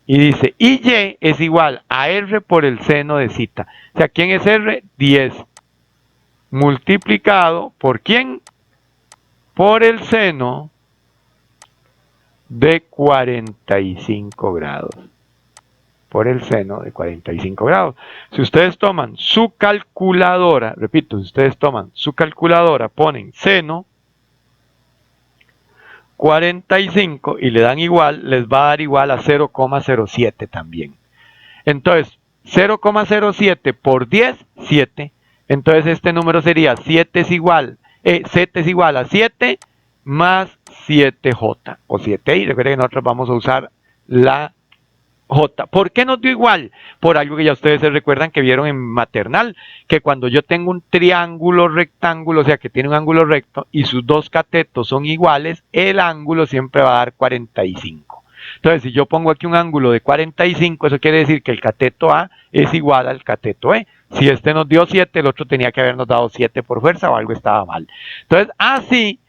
Y dice, y es igual a r por el seno de zeta. O sea, ¿quién es r? 10. Multiplicado por ¿quién? Por el seno de 45 grados. Por el seno de 45 grados. Si ustedes toman su calculadora, repito, si ustedes toman su calculadora, ponen seno 45 y le dan igual, les va a dar igual a 0,07 también. Entonces, 0,07 por 10, 7. Entonces este número sería z es igual a 7 más 7j o 7i. Recuerden que nosotros vamos a usar la j. ¿Por qué nos dio igual? Por algo que ya ustedes se recuerdan que vieron en maternal, que cuando yo tengo un triángulo rectángulo, o sea que tiene un ángulo recto y sus dos catetos son iguales, el ángulo siempre va a dar 45. Entonces, si yo pongo aquí un ángulo de 45, eso quiere decir que el cateto A es igual al cateto E. Si este nos dio 7, el otro tenía que habernos dado 7 por fuerza o algo estaba mal. Entonces, así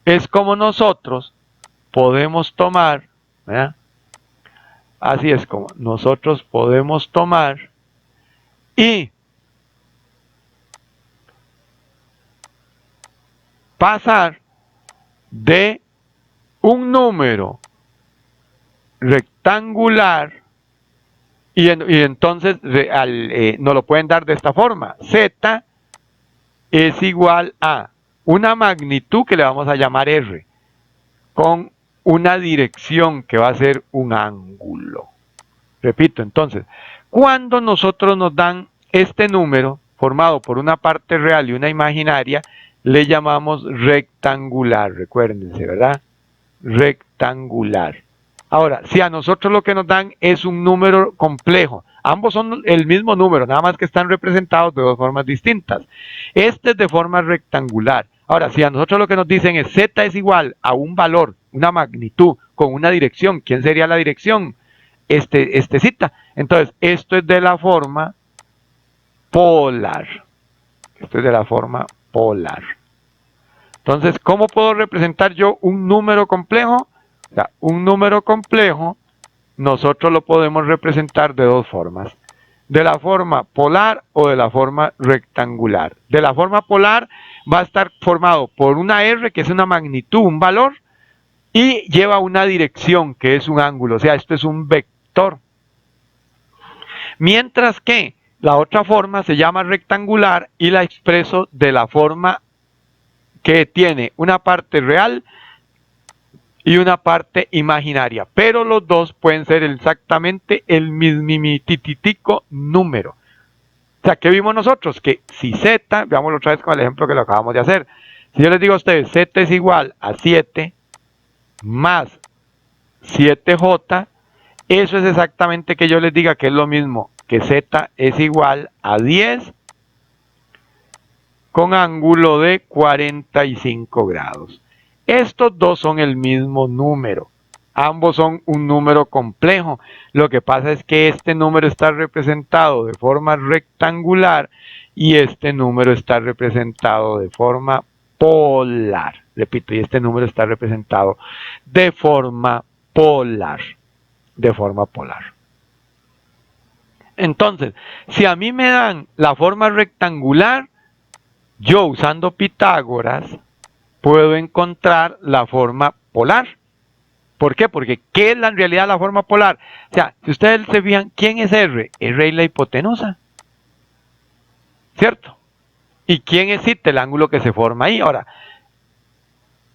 es como nosotros podemos tomar, ¿verdad? Así es como nosotros podemos tomar y pasar de un número rectangular y entonces nos lo pueden dar de esta forma. Z es igual a una magnitud que le vamos a llamar R con una dirección que va a ser un ángulo. Repito, entonces, cuando nosotros nos dan este número formado por una parte real y una imaginaria, le llamamos rectangular, recuérdense, ¿verdad? Rectangular. Ahora, si a nosotros lo que nos dan es un número complejo, ambos son el mismo número, nada más que están representados de dos formas distintas. Este es de forma rectangular. Ahora, si a nosotros lo que nos dicen es z es igual a un valor, una magnitud, con una dirección, ¿quién sería la dirección? Zeta. Entonces, esto es de la forma polar. Esto es de la forma polar. Entonces, ¿cómo puedo representar yo un número complejo? O sea, un número complejo, nosotros lo podemos representar de dos formas. De la forma polar o de la forma rectangular. De la forma polar va a estar formado por una R, que es una magnitud, un valor, y lleva una dirección, que es un ángulo. O sea, esto es un vector. Mientras que la otra forma se llama rectangular y la expreso de la forma que tiene una parte real y una parte imaginaria, pero los dos pueden ser exactamente el mismititico número. O sea, ¿qué vimos nosotros? Que si z, veámoslo otra vez con el ejemplo que lo acabamos de hacer. Si yo les digo a ustedes, z es igual a 7 más 7j, eso es exactamente que yo les diga que es lo mismo que z es igual a 10 con ángulo de 45 grados. Estos dos son el mismo número. Ambos son un número complejo. Lo que pasa es que este número está representado de forma rectangular y este número está representado de forma polar. Repito, y este número está representado de forma polar. De forma polar. Entonces, si a mí me dan la forma rectangular, yo usando Pitágoras puedo encontrar la forma polar. ¿Por qué? Porque ¿qué es en realidad la forma polar? O sea, si ustedes se fijan, ¿quién es R? R es la hipotenusa, ¿cierto? ¿Y quién es θ? El ángulo que se forma ahí. Ahora,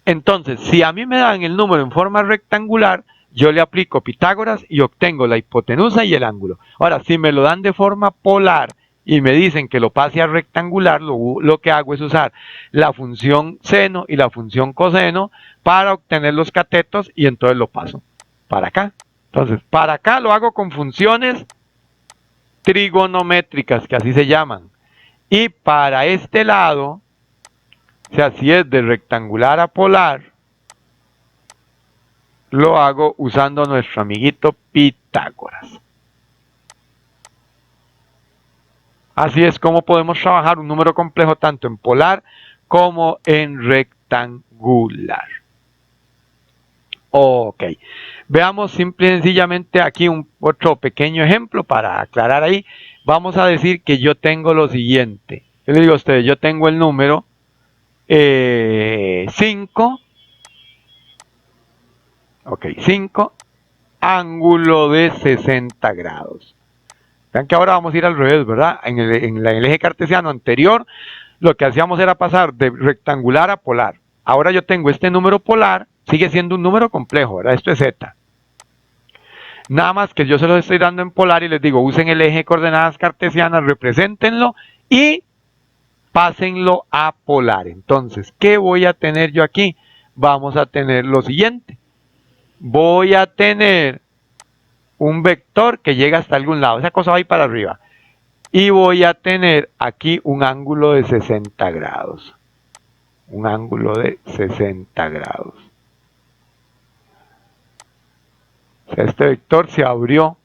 entonces, si a mí me dan el número en forma rectangular, yo le aplico Pitágoras y obtengo la hipotenusa y el ángulo. Ahora, si me lo dan de forma polar y me dicen que lo pase a rectangular, lo que hago es usar la función seno y la función coseno para obtener los catetos y entonces lo paso para acá. Entonces, para acá lo hago con funciones trigonométricas, que así se llaman. Y para este lado, o sea, si es de rectangular a polar, lo hago usando nuestro amiguito Pitágoras. Así es como podemos trabajar un número complejo tanto en polar como en rectangular. Ok, veamos simple y sencillamente aquí otro pequeño ejemplo para aclarar ahí. Vamos a decir que yo tengo lo siguiente. Yo le digo a ustedes, yo tengo el número 5. Ok, 5, ángulo de 60 grados. Vean que ahora vamos a ir al revés, ¿verdad? En el eje cartesiano anterior, lo que hacíamos era pasar de rectangular a polar. Ahora yo tengo este número polar, sigue siendo un número complejo, ¿verdad? Esto es z. Nada más que yo se los estoy dando en polar y les digo, usen el eje de coordenadas cartesianas, represéntenlo y pásenlo a polar. Entonces, ¿qué voy a tener yo aquí? Vamos a tener lo siguiente. Voy a tener un vector que llega hasta algún lado, esa cosa va a ir para arriba, y voy a tener aquí un ángulo de 60 grados, un ángulo de 60 grados. O sea, este vector se abrió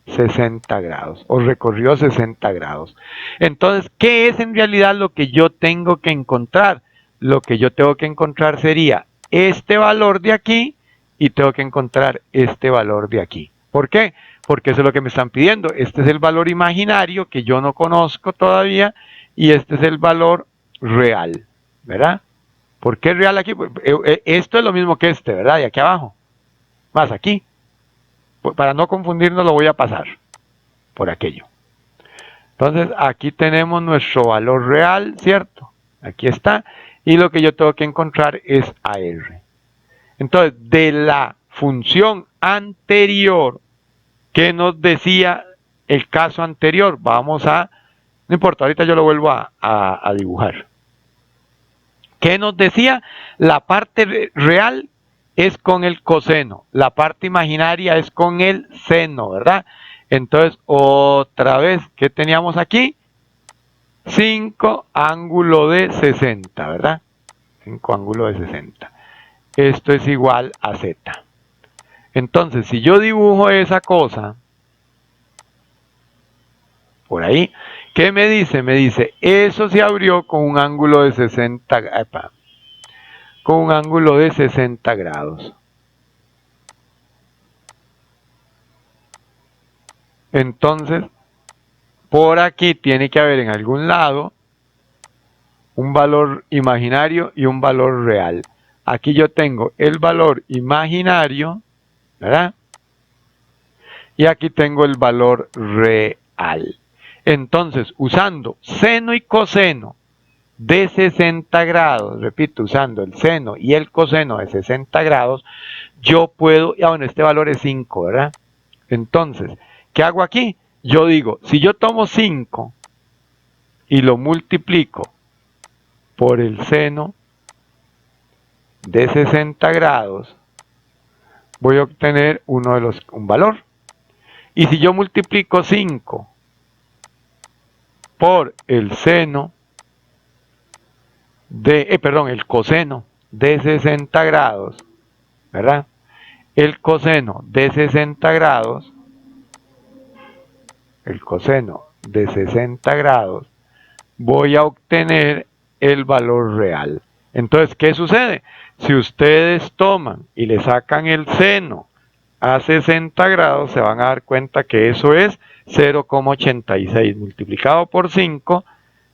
60 grados o recorrió 60 grados. Entonces, ¿qué es en realidad lo que yo tengo que encontrar? Lo que yo tengo que encontrar sería este valor de aquí y tengo que encontrar este valor de aquí. ¿Por qué? Porque eso es lo que me están pidiendo. Este es el valor imaginario que yo no conozco todavía y este es el valor real, ¿verdad? ¿Por qué real aquí? Esto es lo mismo que este, ¿verdad? Y aquí abajo, más aquí. Para no confundirnos lo voy a pasar por aquello. Entonces aquí tenemos nuestro valor real, ¿cierto? Aquí está. Y lo que yo tengo que encontrar es AR. Entonces, de la función anterior que nos decía el caso anterior, vamos a, no importa, ahorita yo lo vuelvo a dibujar. ¿Qué nos decía? La parte real es con el coseno, la parte imaginaria es con el seno, ¿verdad? Entonces, otra vez, ¿qué teníamos aquí? 5 ángulo de 60, ¿verdad? 5 ángulo de 60. Esto es igual a z. Entonces, si yo dibujo esa cosa, por ahí, ¿qué me dice? Me dice, eso se abrió con un ángulo de 60, con un ángulo de 60 grados. Entonces, por aquí tiene que haber en algún lado un valor imaginario y un valor real. Aquí yo tengo el valor imaginario, ¿verdad? Y aquí tengo el valor real. Entonces, usando seno y coseno de 60 grados, repito, usando el seno y el coseno de 60 grados, yo puedo, ya bueno, este valor es 5, ¿verdad? Entonces, ¿qué hago aquí? Yo digo, si yo tomo 5 y lo multiplico por el seno de 60 grados, voy a obtener un valor. Y si yo multiplico 5 por el seno de, el coseno de 60 grados, ¿verdad? El coseno de 60 grados, voy a obtener el valor real. Entonces, ¿qué sucede? Si ustedes toman y le sacan el seno a 60 grados, se van a dar cuenta que eso es 0,86 multiplicado por 5,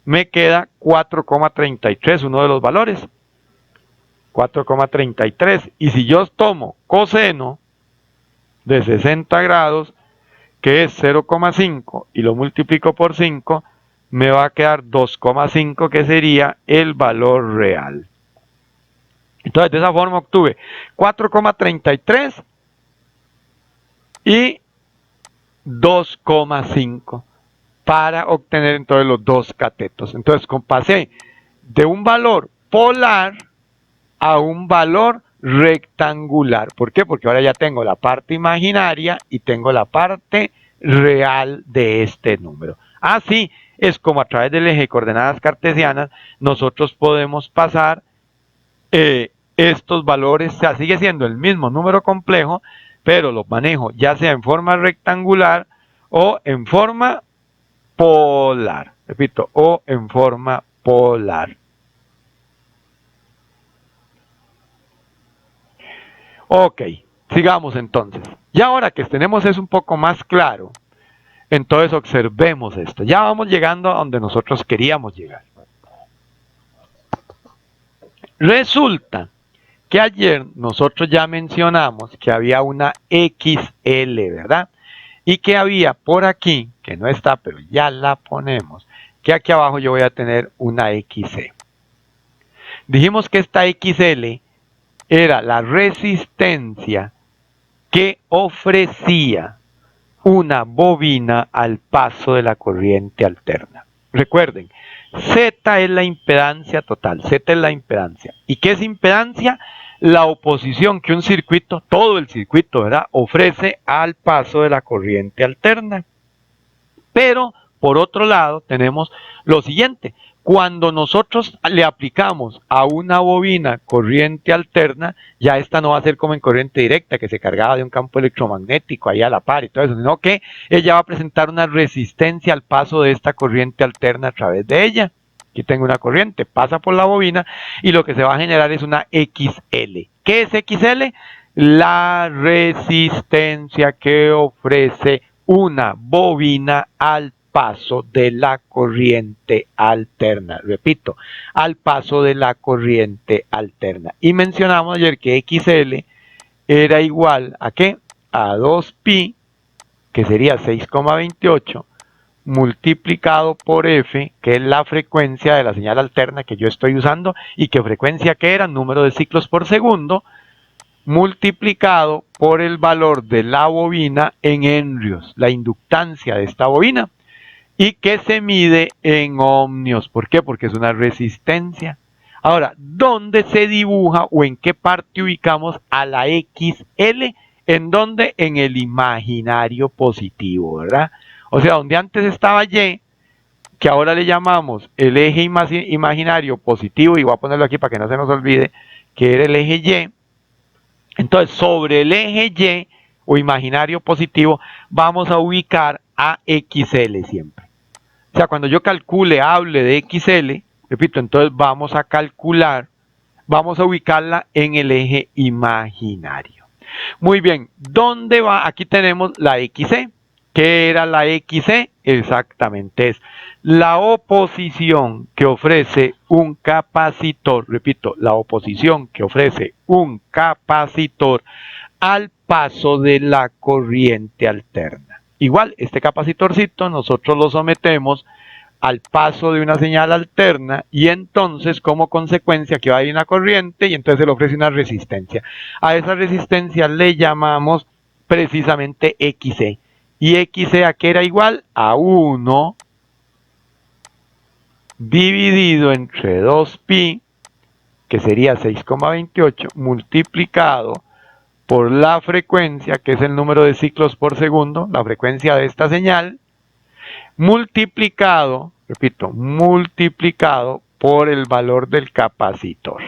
me queda 4,33, uno de los valores. 4,33. Y si yo tomo coseno de 60 grados, que es 0,5, y lo multiplico por 5, me va a quedar 2,5, que sería el valor real. Entonces, de esa forma obtuve 4,33 y 2,5 para obtener entonces los dos catetos. Entonces, pasé de un valor polar a un valor rectangular. ¿Por qué? Porque ahora ya tengo la parte imaginaria y tengo la parte real de este número. Así es como a través del eje de coordenadas cartesianas nosotros podemos pasar estos valores. O sea, sigue siendo el mismo número complejo, pero lo manejo ya sea en forma rectangular o en forma polar. Repito, o en forma polar. Ok, sigamos entonces. Ya ahora que tenemos eso un poco más claro, entonces observemos esto. Ya vamos llegando a donde nosotros queríamos llegar. Resulta que ayer nosotros ya mencionamos que había una XL, ¿verdad? Y que había por aquí, que no está, pero ya la ponemos, que aquí abajo yo voy a tener una XC. Dijimos que esta XL era la resistencia que ofrecía una bobina al paso de la corriente alterna. Recuerden, Z es la impedancia total, Z es la impedancia. ¿Y qué es impedancia? La oposición que un circuito, todo el circuito, ¿verdad?, ofrece al paso de la corriente alterna. Pero, por otro lado, tenemos lo siguiente. Cuando nosotros le aplicamos a una bobina corriente alterna, ya esta no va a ser como en corriente directa, que se cargaba de un campo electromagnético ahí a la par y todo eso, sino que ella va a presentar una resistencia al paso de esta corriente alterna a través de ella. Aquí tengo una corriente, pasa por la bobina y lo que se va a generar es una XL. ¿Qué es XL? La resistencia que ofrece una bobina al paso de la corriente alterna. Repito, al paso de la corriente alterna. Y mencionamos ayer que XL era igual a ¿qué? A 2pi, que sería 6,28, multiplicado por F, que es la frecuencia de la señal alterna que yo estoy usando, y que frecuencia que era, número de ciclos por segundo, multiplicado por el valor de la bobina en henrios, la inductancia de esta bobina, y que se mide en ohmios. ¿Por qué? Porque es una resistencia. Ahora, ¿dónde se dibuja o en qué parte ubicamos a la XL? ¿En dónde? En el imaginario positivo, ¿verdad? O sea, donde antes estaba Y, que ahora le llamamos el eje imaginario positivo, y voy a ponerlo aquí para que no se nos olvide, que era el eje Y. Entonces, sobre el eje Y, o imaginario positivo, vamos a ubicar a XL siempre. O sea, cuando yo calcule, hable de XL, repito, entonces vamos a calcular, vamos a ubicarla en el eje imaginario. Muy bien, ¿dónde va? Aquí tenemos la XC. ¿Qué era la XC? Exactamente, es la oposición que ofrece un capacitor, repito, la oposición que ofrece un capacitor al paso de la corriente alterna. Igual, este capacitorcito nosotros lo sometemos al paso de una señal alterna y entonces como consecuencia aquí va a ir una corriente y entonces se le ofrece una resistencia. A esa resistencia le llamamos precisamente XC. ¿Y XC a qué era igual? A 1 dividido entre 2pi, que sería 6,28, multiplicado por la frecuencia, que es el número de ciclos por segundo, la frecuencia de esta señal, multiplicado, repito, multiplicado por el valor del capacitor.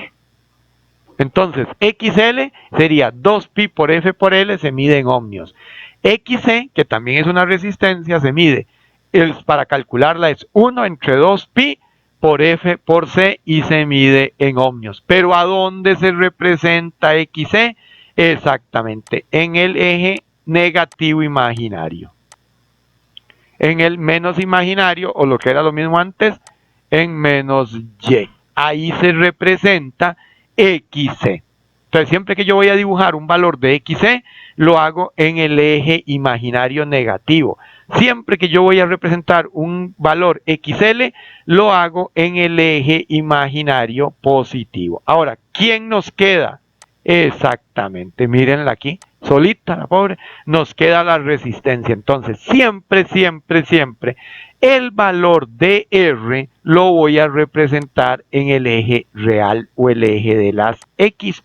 Entonces, XL sería 2pi por F por L, se mide en ohmios. XC, que también es una resistencia, se mide, para calcularla es 1 entre 2pi por F por C y se mide en ohmios. Pero ¿a dónde se representa XC? Exactamente, en el eje negativo imaginario. En el menos imaginario, o lo que era lo mismo antes, en menos Y. Ahí se representa XC. Entonces, siempre que yo voy a dibujar un valor de XC, lo hago en el eje imaginario negativo. Siempre que yo voy a representar un valor XL, lo hago en el eje imaginario positivo. Ahora, ¿quién nos queda? Exactamente, mírenla aquí, solita la pobre, nos queda la resistencia. Entonces, siempre, siempre, siempre, el valor de R lo voy a representar en el eje real o el eje de las X.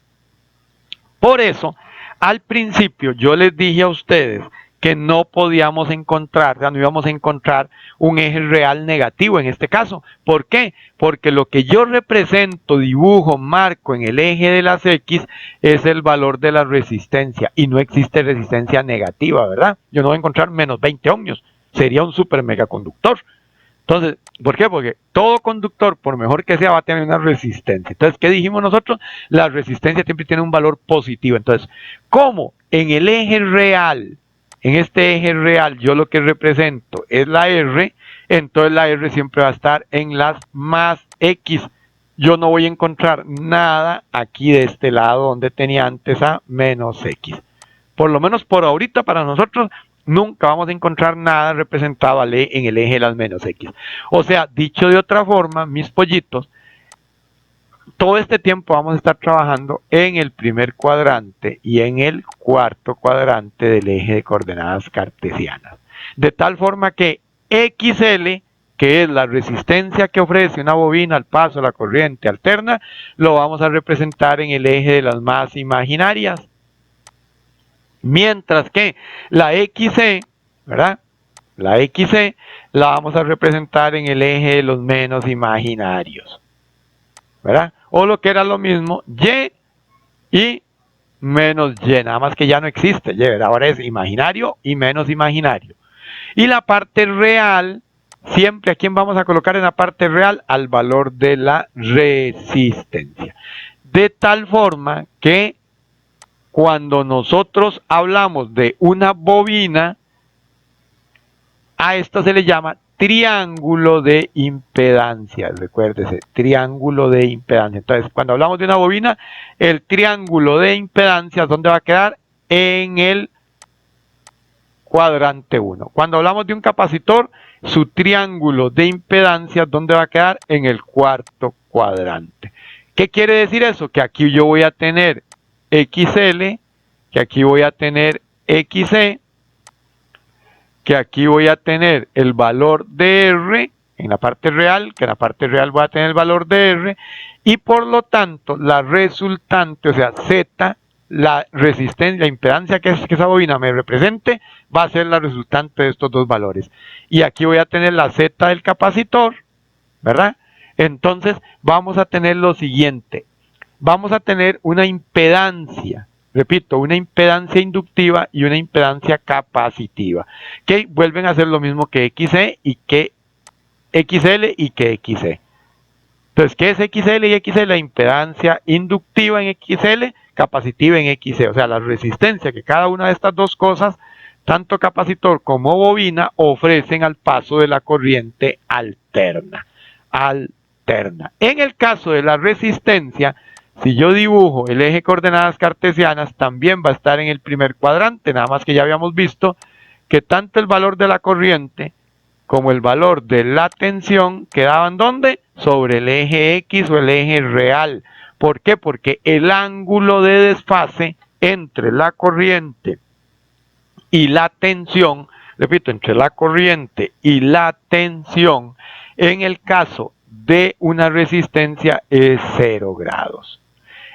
Por eso, al principio yo les dije a ustedes que no podíamos encontrar, o sea, no íbamos a encontrar un eje real negativo en este caso. ¿Por qué? Porque lo que yo represento, dibujo, marco en el eje de las X es el valor de la resistencia y no existe resistencia negativa, ¿verdad? Yo no voy a encontrar menos 20 ohmios, sería un super megaconductor. Entonces, ¿por qué? Porque todo conductor, por mejor que sea, va a tener una resistencia. Entonces, ¿qué dijimos nosotros? La resistencia siempre tiene un valor positivo. Entonces, ¿cómo? En el eje real, en este eje real, yo lo que represento es la R, entonces la R siempre va a estar en las más X. Yo no voy a encontrar nada aquí de este lado donde tenía antes a menos X. Por lo menos por ahorita para nosotros nunca vamos a encontrar nada representado en el eje de las menos X. O sea, dicho de otra forma, mis pollitos, todo este tiempo vamos a estar trabajando en el primer cuadrante y en el cuarto cuadrante del eje de coordenadas cartesianas. De tal forma que XL, que es la resistencia que ofrece una bobina al paso de la corriente alterna, lo vamos a representar en el eje de las más imaginarias. Mientras que la XC, ¿verdad? La XC la vamos a representar en el eje de los menos imaginarios, ¿verdad? O lo que era lo mismo, Y menos Y, nada más que ya no existe Y, ¿verdad? Ahora es imaginario y menos imaginario. Y la parte real, siempre ¿a quién vamos a colocar en la parte real? Al valor de la resistencia. De tal forma que cuando nosotros hablamos de una bobina, a esto se le llama triángulo de impedancia. Recuérdese, triángulo de impedancia. Entonces, cuando hablamos de una bobina, el triángulo de impedancia, ¿dónde va a quedar? En el cuadrante 1. Cuando hablamos de un capacitor, su triángulo de impedancia, ¿dónde va a quedar? En el cuarto cuadrante. ¿Qué quiere decir eso? Que aquí yo voy a tener XL, que aquí voy a tener XC, que aquí voy a tener el valor de R en la parte real, que en la parte real voy a tener el valor de R, y por lo tanto la resultante, o sea, Z, la resistencia, la impedancia que esa bobina me represente, va a ser la resultante de estos dos valores. Y aquí voy a tener la Z del capacitor, ¿verdad? Entonces vamos a tener lo siguiente, vamos a tener una impedancia, repito, una impedancia inductiva y una impedancia capacitiva, que vuelven a ser lo mismo que XC y que XL y que XC. Entonces, ¿qué es XL y XC? La impedancia inductiva en XL, capacitiva en XC, o sea, la resistencia que cada una de estas dos cosas, tanto capacitor como bobina, ofrecen al paso de la corriente alterna. En el caso de la resistencia, si yo dibujo el eje de coordenadas cartesianas, también va a estar en el primer cuadrante, nada más que ya habíamos visto que tanto el valor de la corriente como el valor de la tensión quedaban ¿dónde? Sobre el eje X o el eje real. ¿Por qué? Porque el ángulo de desfase entre la corriente y la tensión, repito, entre la corriente y la tensión, en el caso de una resistencia es 0 grados.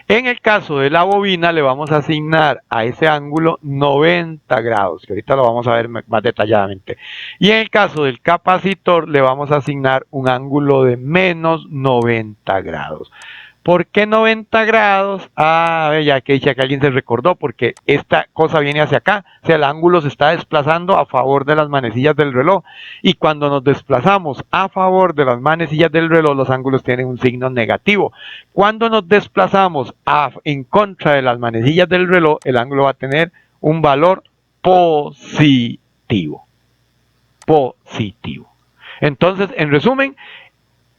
En el caso de la bobina le vamos a asignar a ese ángulo 90 grados, que ahorita lo vamos a ver más detalladamente. Y en el caso del capacitor le vamos a asignar un ángulo de menos 90 grados. ¿Por qué 90 grados? Ya que alguien se recordó, porque esta cosa viene hacia acá, o sea, el ángulo se está desplazando a favor de las manecillas del reloj, y cuando nos desplazamos a favor de las manecillas del reloj, los ángulos tienen un signo negativo. Cuando nos desplazamos en contra de las manecillas del reloj, el ángulo va a tener un valor positivo. Entonces, en resumen,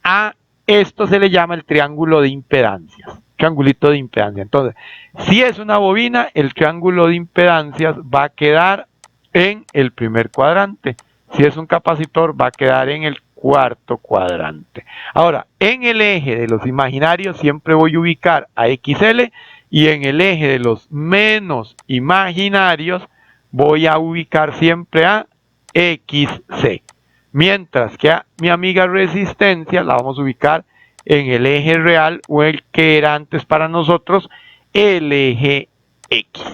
a esto se le llama el triángulo de impedancias, triangulito de impedancia. Entonces, si es una bobina, el triángulo de impedancias va a quedar en el primer cuadrante. Si es un capacitor, va a quedar en el cuarto cuadrante. Ahora, en el eje de los imaginarios siempre voy a ubicar a XL, y en el eje de los menos imaginarios voy a ubicar siempre a XC. Mientras que a mi amiga resistencia la vamos a ubicar en el eje real, o el que era antes para nosotros el eje X.